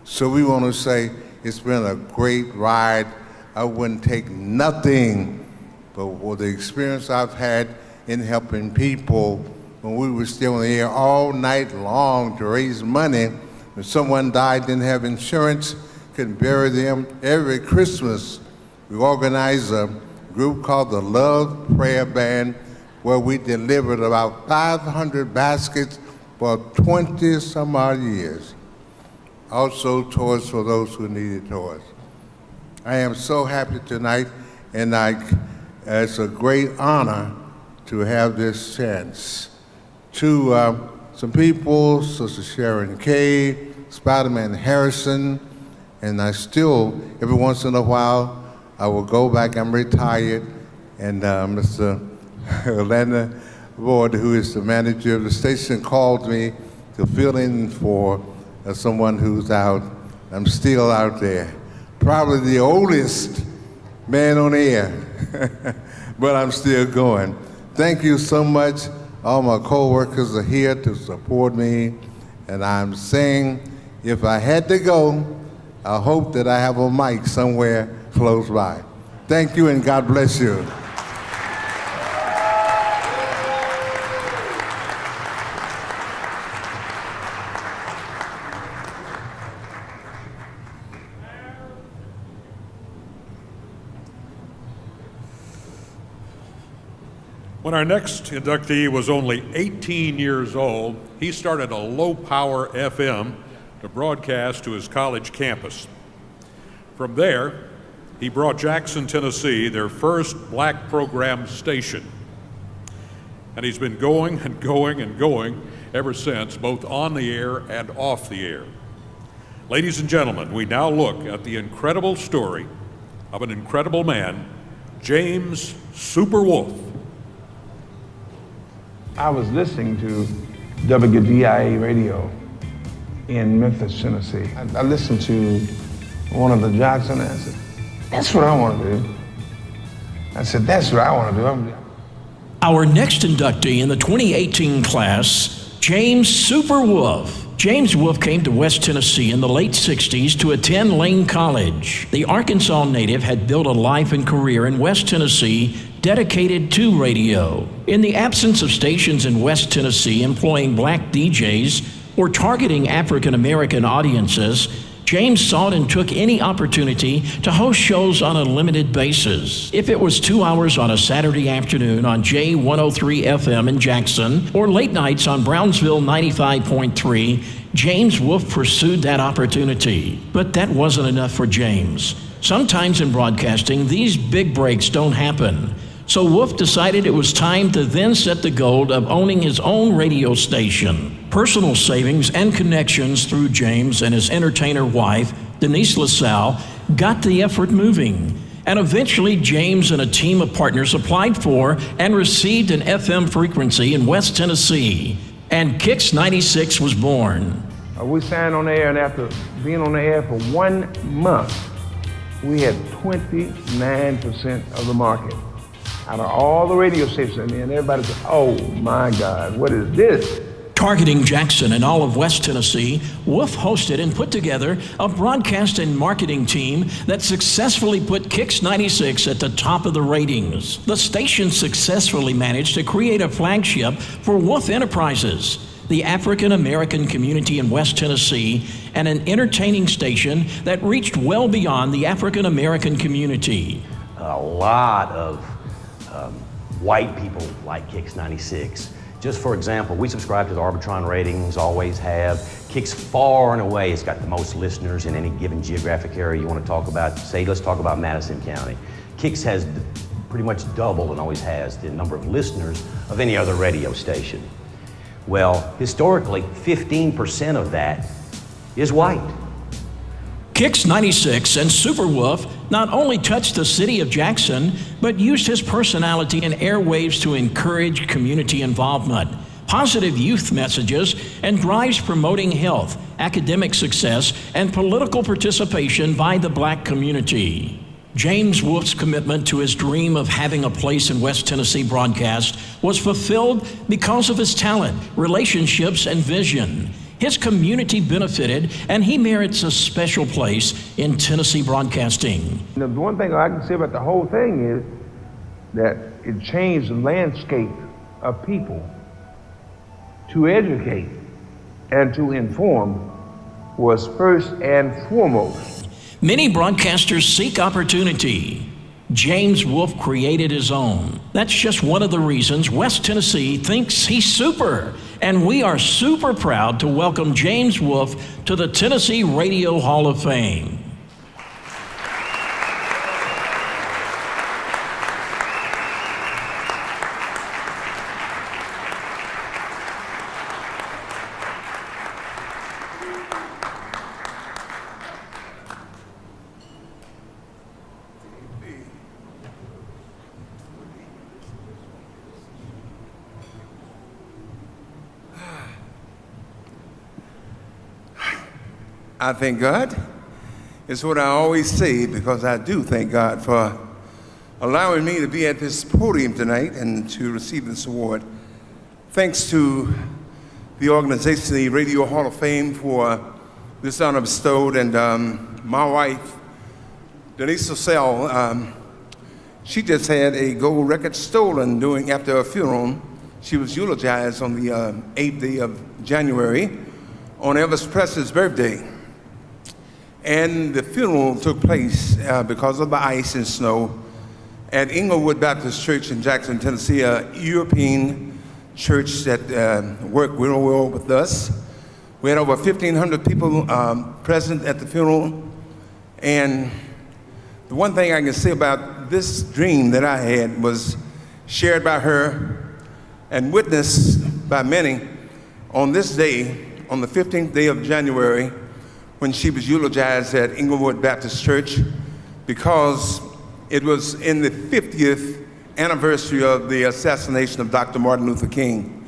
So we want to say it's been a great ride. I wouldn't take nothing but for the experience I've had in helping people when we were still in the air all night long to raise money. When someone died, didn't have insurance, couldn't bury them. Every Christmas, we organized a group called the Love Prayer Band, where we delivered about 500 baskets for 20 some odd years. Also toys for those who needed toys. I am so happy tonight, and it's a great honor to have this chance. To some people, Sister Sharon Kay, Spider-Man Harrison, and I still, every once in a while, I will go back, I'm retired, and Mr. Orlando Ward, who is the manager of the station, called me to fill in for someone who's out. I'm still out there. Probably the oldest man on the air, but I'm still going. Thank you so much. All my co-workers are here to support me, and I'm saying, if I had to go, I hope that I have a mic somewhere close by. Thank you, and God bless you. When our next inductee was only 18 years old, he started a low-power FM to broadcast to his college campus. From there, he brought Jackson, Tennessee, their first black program station. And he's been going and going and going ever since, both on the air and off the air. Ladies and gentlemen, we now look at the incredible story of an incredible man, James Super Wolfe. I was listening to WDIA radio in Memphis, Tennessee. I listened to one of the Jackson and I said, that's what I want to do. I said, that's what I want to do. Our next inductee in the 2018 class, James Super Wolfe. James Wolfe came to West Tennessee in the late 60s to attend Lane College. The Arkansas native had built a life and career in West Tennessee dedicated to radio. In the absence of stations in West Tennessee employing black DJs, or targeting African American audiences, James sought and took any opportunity to host shows on a limited basis. If it was 2 hours on a Saturday afternoon on J103 FM in Jackson, or late nights on Brownsville 95.3, James Wolfe pursued that opportunity. But that wasn't enough for James. Sometimes in broadcasting, these big breaks don't happen. So Wolfe decided it was time to then set the goal of owning his own radio station. Personal savings and connections through James and his entertainer wife, Denise LaSalle, got the effort moving. And eventually, James and a team of partners applied for and received an FM frequency in West Tennessee. And Kix 96 was born. We signed on the air, and after being on the air for 1 month, we had 29% of the market. Out of all the radio stations, and everybody said, oh my God, what is this? Targeting Jackson and all of West Tennessee, Wolfe hosted and put together a broadcast and marketing team that successfully put Kix 96 at the top of the ratings. The station successfully managed to create a flagship for Wolfe Enterprises, the African American community in West Tennessee, and an entertaining station that reached well beyond the African American community. A lot of white people like Kix 96. Just for example, we subscribe to the Arbitron ratings, always have. Kix far and away has got the most listeners in any given geographic area you want to talk about. Say, let's talk about Madison County. Kix has pretty much double, and always has, the number of listeners of any other radio station. Well, historically, 15% of that is white. Kix 96 and Super Wolfe not only touched the city of Jackson, but used his personality and airwaves to encourage community involvement, positive youth messages, and drives promoting health, academic success, and political participation by the black community. James Wolfe's commitment to his dream of having a place in West Tennessee broadcast was fulfilled because of his talent, relationships, and vision. His community benefited, and he merits a special place in Tennessee broadcasting. The one thing I can say about the whole thing is that it changed the landscape of people. To educate and to inform was first and foremost. Many broadcasters seek opportunity. James Wolfe created his own. That's just one of the reasons West Tennessee thinks he's super. And we are super proud to welcome James Wolfe to the Tennessee Radio Hall of Fame. I thank God. It's what I always say, because I do thank God for allowing me to be at this podium tonight and to receive this award. Thanks to the organization, the Radio Hall of Fame, for this honor bestowed, and my wife, Denise LaSalle, she just had a gold record stolen after her funeral. She was eulogized on the 8th day of January on Elvis Presley's birthday. And the funeral took place because of the ice and snow at Inglewood Baptist Church in Jackson, Tennessee, a European church that worked real well with us. We had over 1,500 people present at the funeral. And the one thing I can say about this dream that I had was shared by her and witnessed by many on this day, on the 15th day of January, when she was eulogized at Inglewood Baptist Church, because it was in the 50th anniversary of the assassination of Dr. Martin Luther King.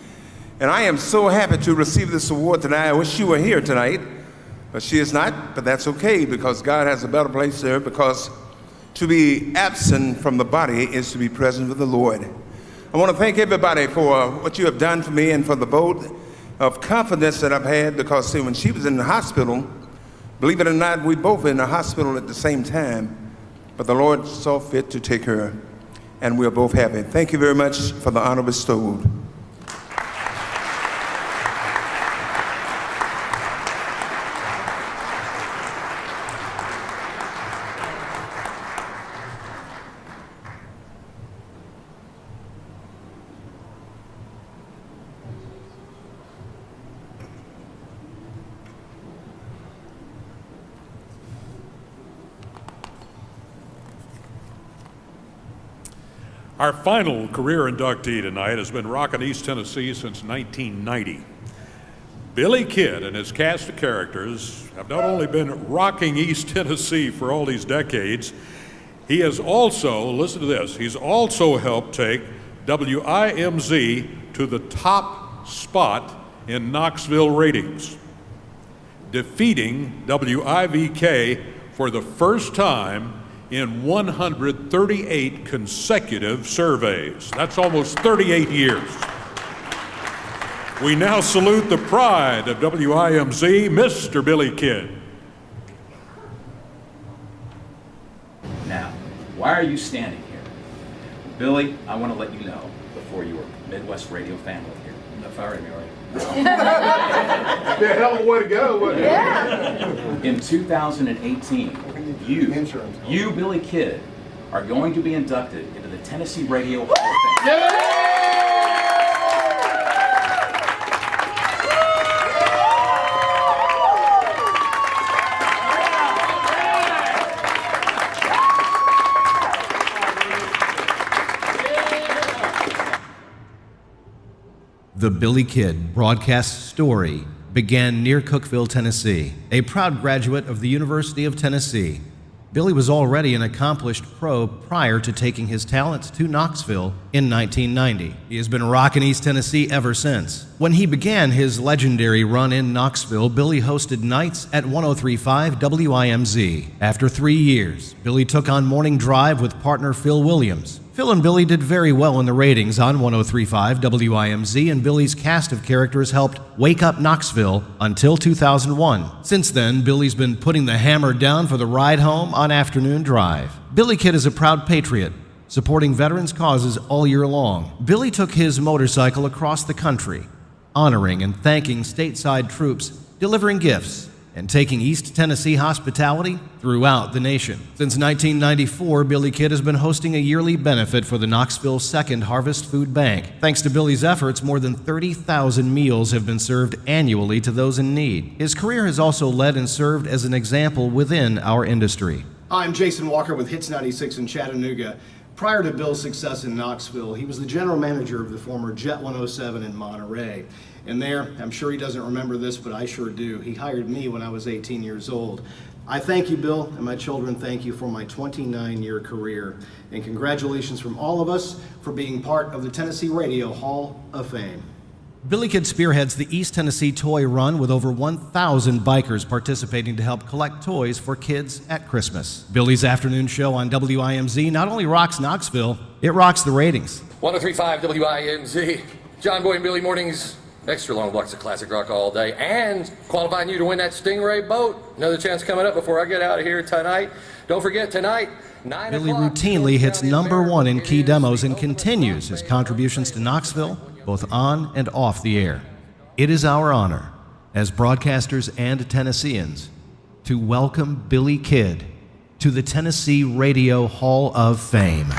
And I am so happy to receive this award tonight. I wish you were here tonight, but she is not, but that's okay, because God has a better place there, because to be absent from the body is to be present with the Lord. I want to thank everybody for what you have done for me and for the vote of confidence that I've had, because see, when she was in the hospital, believe it or not, we both were in the hospital at the same time, but the Lord saw fit to take her, and we're both happy. Thank you very much for the honor bestowed. Our final career inductee tonight has been rocking East Tennessee since 1990. Billy Kidd and his cast of characters have not only been rocking East Tennessee for all these decades, he has also, listen to this, he's also helped take WIMZ to the top spot in Knoxville ratings, defeating WIVK for the first time in 138 consecutive surveys. That's almost 38 years. We now salute the pride of WIMZ, Mr. Billy Kidd. Now, why are you standing here? Billy, I want to let you know before your Midwest radio family here. No, firing me already. The hell of a way to go, wasn't it? Yeah. In 2018, you, Billy Kidd, are going to be inducted into the Tennessee Radio Hall of Fame. The Billy Kidd broadcast story began near Cookeville, Tennessee. A proud graduate of the University of Tennessee, Billy was already an accomplished pro prior to taking his talents to Knoxville in 1990. He has been rocking East Tennessee ever since. When he began his legendary run in Knoxville, Billy hosted nights at 103.5 WIMZ. After 3 years, Billy took on Morning Drive with partner Phil Williams. Phil and Billy did very well in the ratings on 103.5 WIMZ, and Billy's cast of characters helped wake up Knoxville until 2001. Since then, Billy's been putting the hammer down for the ride home on Afternoon Drive. Billy Kidd is a proud patriot, supporting veterans' causes all year long. Billy took his motorcycle across the country, honoring and thanking stateside troops, delivering gifts, and taking East Tennessee hospitality throughout the nation. Since 1994, Billy Kidd has been hosting a yearly benefit for the Knoxville Second Harvest Food Bank. Thanks to Billy's efforts, more than 30,000 meals have been served annually to those in need. His career has also led and served as an example within our industry. I'm Jason Walker with Hits 96 in Chattanooga. Prior to Bill's success in Knoxville, he was the general manager of the former Jet 107 in Monterey. And there, I'm sure he doesn't remember this, but I sure do. He hired me when I was 18 years old. I thank you, Bill, and my children thank you for my 29-year career. And congratulations from all of us for being part of the Tennessee Radio Hall of Fame. Billy Kidd spearheads the East Tennessee Toy Run with over 1,000 bikers participating to help collect toys for kids at Christmas. Billy's afternoon show on WIMZ not only rocks Knoxville, it rocks the ratings. 103.5 WIMZ, John Boy and Billy Mornings, extra long blocks of classic rock all day, and qualifying you to win that Stingray boat. Another chance coming up before I get out of here tonight. Don't forget tonight, 9 Billy o'clock. routinely hits #1 in key demos and continues his contributions to Knoxville, both on and off the air. It is our honor, as broadcasters and Tennesseans, to welcome Billy Kidd to the Tennessee Radio Hall of Fame.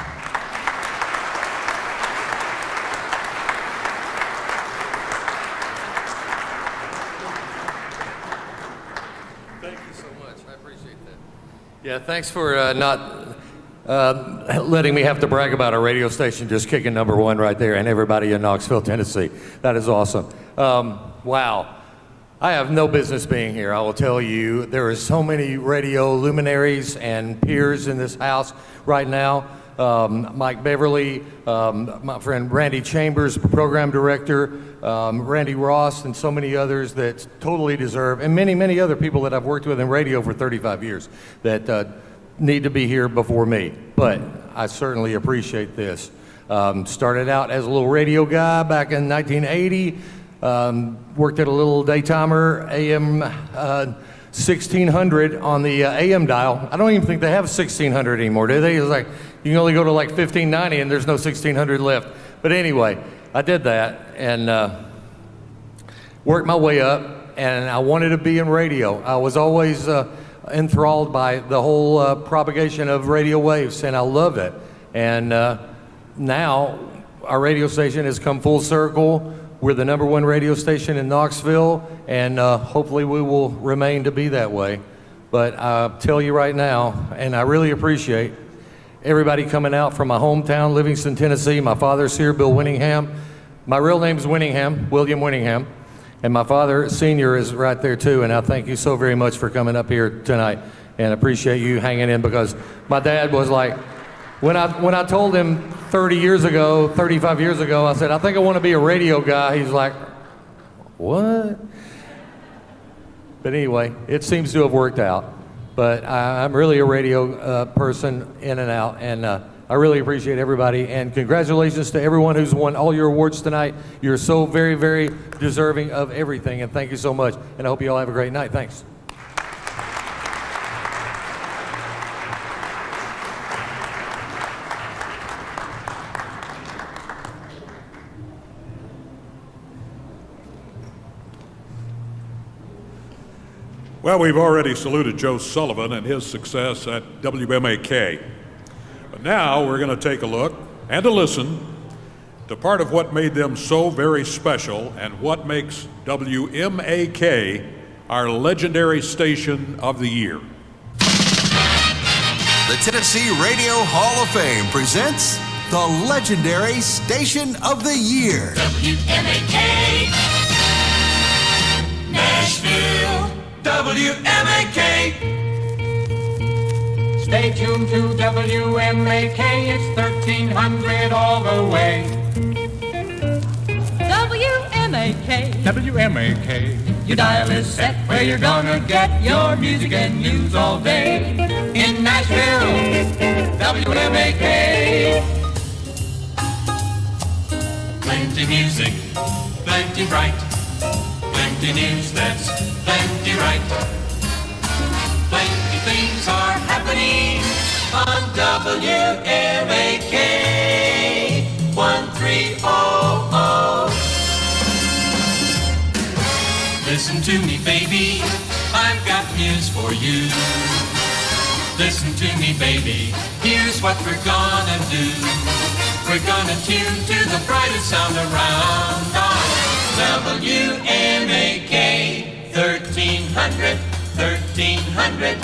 Yeah, thanks for not letting me have to brag about a radio station just kicking #1 right there and everybody in Knoxville, Tennessee. That is awesome. Wow. I have no business being here, I will tell you. There are so many radio luminaries and peers in this house right now. Mike Beverly, my friend Randy Chambers, program director, Randy Ross, and so many others that totally deserve, and many, many other people that I've worked with in radio for 35 years that need to be here before me. But I certainly appreciate this. Started out as a little radio guy back in 1980, worked at a little daytimer, AM 1600 on the AM dial. I don't even think they have 1600 anymore, do they? It's like, you can only go to like 1590 and there's no 1600 left. But anyway, I did that and worked my way up, and I wanted to be in radio. I was always enthralled by the whole propagation of radio waves, and I love it. And now our radio station has come full circle. We're the #1 radio station in Knoxville, and hopefully we will remain to be that way. But I'll tell you right now, and I really appreciate, everybody coming out from my hometown, Livingston, Tennessee. My father's here, Bill Winningham. My real name's Winningham, William Winningham. And my father, Senior, is right there too. And I thank you so very much for coming up here tonight. And appreciate you hanging in, because my dad was like, when I told him 35 years ago, I said, I think I want to be a radio guy. He's like, what? But anyway, it seems to have worked out. But I'm really a radio person in and out, and I really appreciate everybody. And congratulations to everyone who's won all your awards tonight. You're so very, very deserving of everything, and thank you so much. And I hope you all have a great night. Thanks. Well, we've already saluted Joe Sullivan and his success at WMAK. But now we're going to take a look and a listen to part of what made them so very special and what makes WMAK our legendary station of the year. The Tennessee Radio Hall of Fame presents the legendary Station of the Year. WMAK, Nashville. WMAK. Stay tuned to WMAK, it's 1300 all the way. WMAK. WMAK. Your dial is set where you're gonna get your music and news all day. In Nashville, WMAK. Plenty music, plenty bright, plenty news that's plenty right. Plenty things are happening on WMAK 1300. Listen to me, baby, I've got news for you. Listen to me, baby, here's what we're gonna do. We're gonna tune to the brightest sound around on WMAK 1300, 1300.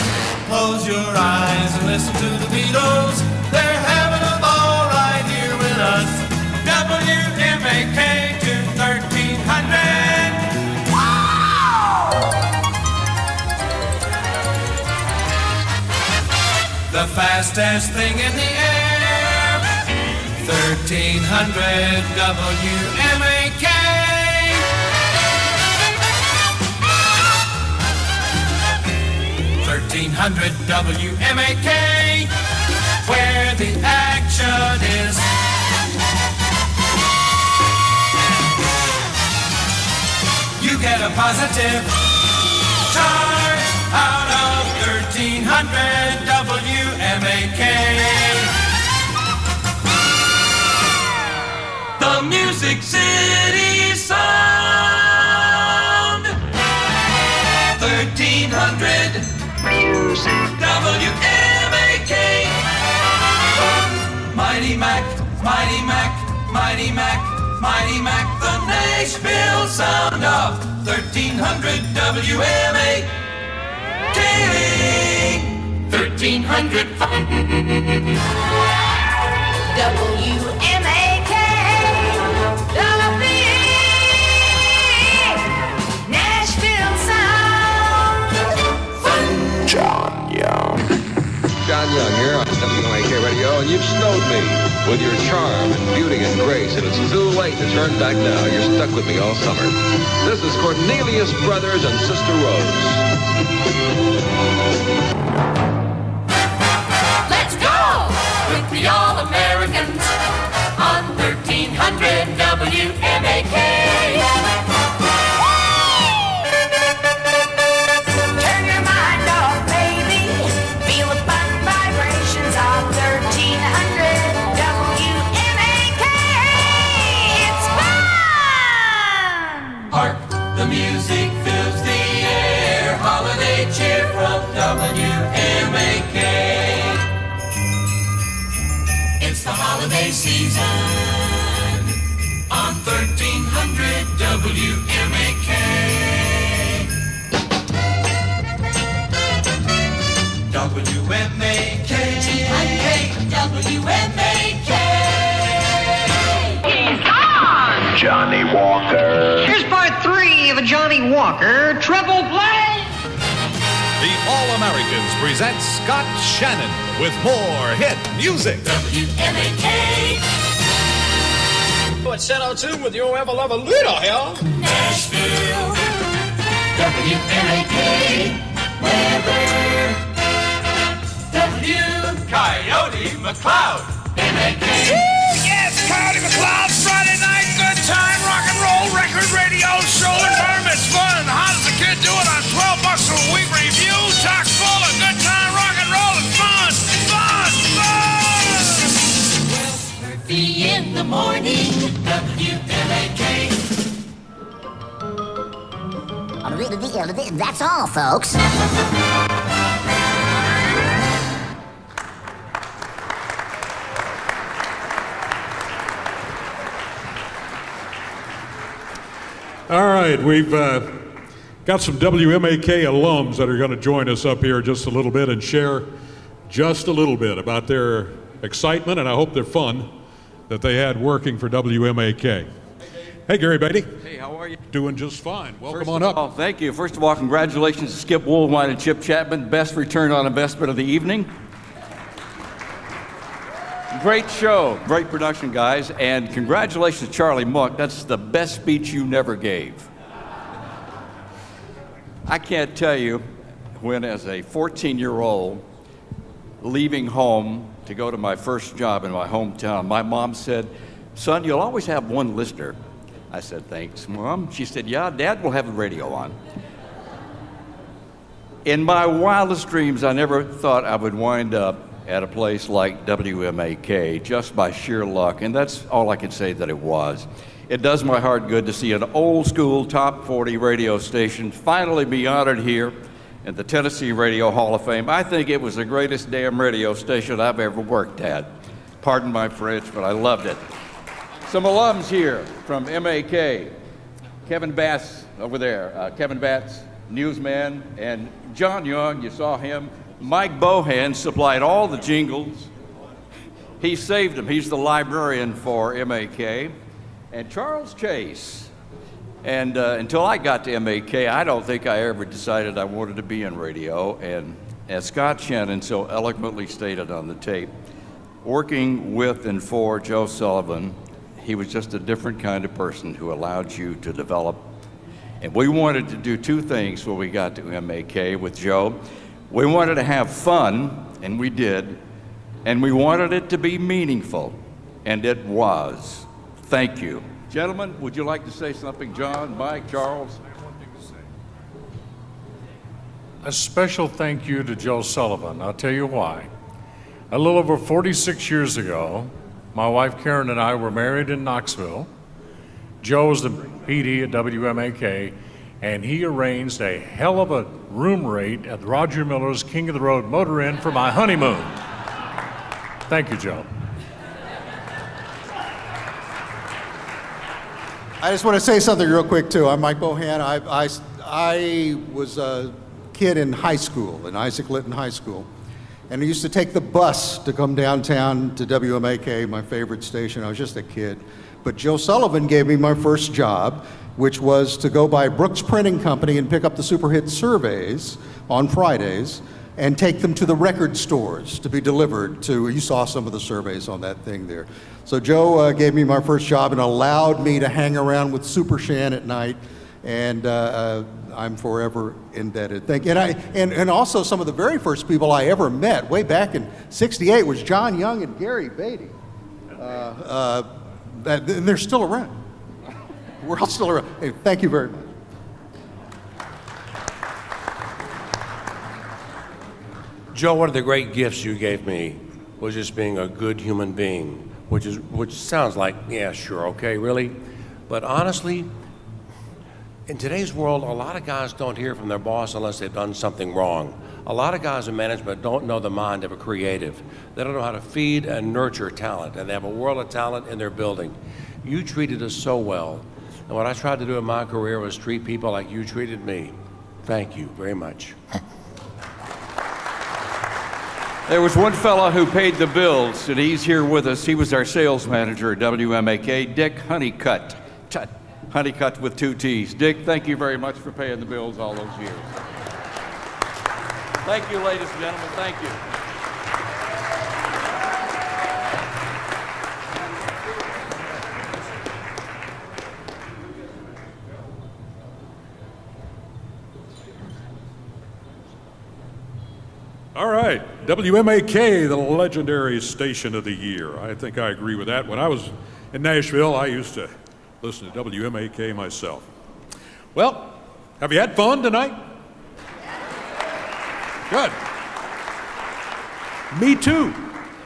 Close your eyes and listen to the Beatles. They're having a ball right here with us. WMAK to 1300. Wow! The fastest thing in the air. 1300 WMAK. 1300 WMAK, where the action is. You get a positive charge out of 1300 WMAK. The Music City Sound. 1300 WMAK. Mighty Mac, Mighty Mac, Mighty Mac, Mighty Mac, the Nashville sound of 1300 WMAK. 1300 WMAK. Nashville Sound. John Young. John Young here on WMAK Radio, and you've snowed me with your charm and beauty and grace, and it's too late to turn back now. You're stuck with me all summer. This is Cornelius Brothers and Sister Rose. Let's go with the All-Americans on 1300 WMAK. Turn your mind off, baby. Feel the fun vibrations on 1300 WMAK. It's fun! Hark, the music fills the air. Holiday cheer from WMAK. It's the holiday season on 1300 WMAK. WMAK. Johnny Walker triple play. The All-Americans present Scott Shannon with more hit music. WMAK. It's set on tune with your ever-loving little hell. Nashville. WMAK. Weather. Coyote McCloud. MAK. Yes, Coyote McCloud. Friday night, good time, rock and roll, record, radio, show, environment, fun. How does a kid do it on $12 a week review? Chock full of good time, rock and roll, and fun, fun, fun. Murphy in the morning. WMAK. That's all, folks. All right, we've got some WMAK alums that are going to join us up here just a little bit and share just a little bit about their excitement, and I hope their fun that they had working for WMAK. Hey, Gary Beatty. Hey, how are you? Doing just fine. Welcome First on of up. all, thank you. First of all, congratulations to Skip Woolwine and Chip Chapman. Best return on investment of the evening. Great show. Great production, guys. And congratulations to Charlie Mook. That's the best speech you never gave. I can't tell you when, as a 14-year-old, leaving home to go to my first job in my hometown, my mom said, "Son, you'll always have one listener." I said, "Thanks, Mom." She said, "Yeah, Dad will have the radio on." In my wildest dreams, I never thought I would wind up at a place like WMAK just by sheer luck, and that's all I can say that it was. It does my heart good to see an old school top 40 radio station finally be honored here at the Tennessee Radio Hall of Fame. I think it was the greatest damn radio station I've ever worked at. Pardon my French, but I loved it. Some alums here from MAK. Kevin Bass over there. Kevin Bass, newsman, and John Young, you saw him. Mike Bohan supplied all the jingles. He saved them. He's the librarian for MAK. And Charles Chase. And until I got to MAK, I don't think I ever decided I wanted to be in radio. And as Scott Shannon so eloquently stated on the tape, working with and for Joe Sullivan, he was just a different kind of person who allowed you to develop. And we wanted to do two things when we got to MAK with Joe. We wanted to have fun, and we did, and we wanted it to be meaningful, and it was. Thank you. Gentlemen, would you like to say something? John, Mike, Charles? A special thank you to Joe Sullivan. I'll tell you why. A little over 46 years ago, my wife Karen and I were married in Knoxville. Joe was the PD at WMAK, and he arranged a hell of a room rate at Roger Miller's King of the Road Motor Inn for my honeymoon. Thank you, Joe. I just want to say something real quick, too. I'm Mike Bohan. I was a kid in high school, in Isaac Litton High School, and I used to take the bus to come downtown to WMAK, my favorite station. I was just a kid. But Joe Sullivan gave me my first job, which was to go by Brooks Printing Company and pick up the super hit surveys on Fridays and take them to the record stores to be delivered to. You saw some of the surveys on that thing there. So Joe gave me my first job and allowed me to hang around with Super Shan at night, and I'm forever indebted. Thank you. And also some of the very first people I ever met way back in '68 was John Young and Gary Beatty. And they're still around. We're all still around. Hey, thank you very much. Joe, one of the great gifts you gave me was just being a good human being, which sounds like, yeah, sure, okay, really? But honestly, in today's world, a lot of guys don't hear from their boss unless they've done something wrong. A lot of guys in management don't know the mind of a creative. They don't know how to feed and nurture talent, and they have a world of talent in their building. You treated us so well, and what I tried to do in my career was treat people like you treated me. Thank you very much. There was one fella who paid the bills, and he's here with us. He was our sales manager at WMAK, Dick Honeycutt. Honeycutt with 2 T's. Dick, thank you very much for paying the bills all those years. Thank you, ladies and gentlemen. Thank you. All right, WMAK, the legendary station of the year. I think I agree with that. When I was in Nashville, I used to listen to WMAK myself. Well, have you had fun tonight? Good. Me too.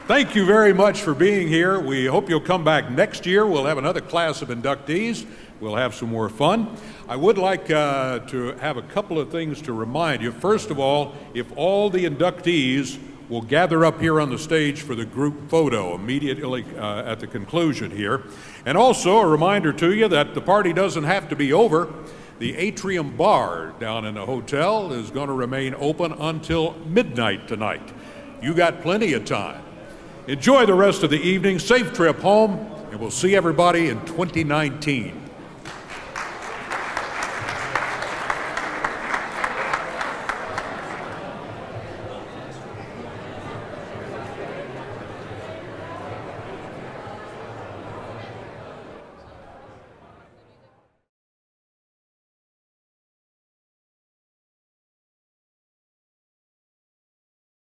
Thank you very much for being here. We hope you'll come back next year. We'll have another class of inductees. We'll have some more fun. I would like to have a couple of things to remind you. First of all, if all the inductees will gather up here on the stage for the group photo immediately at the conclusion here. And also a reminder to you that the party doesn't have to be over. The Atrium Bar down in the hotel is going to remain open until midnight tonight. You got plenty of time. Enjoy the rest of the evening. Safe trip home, and we'll see everybody in 2019.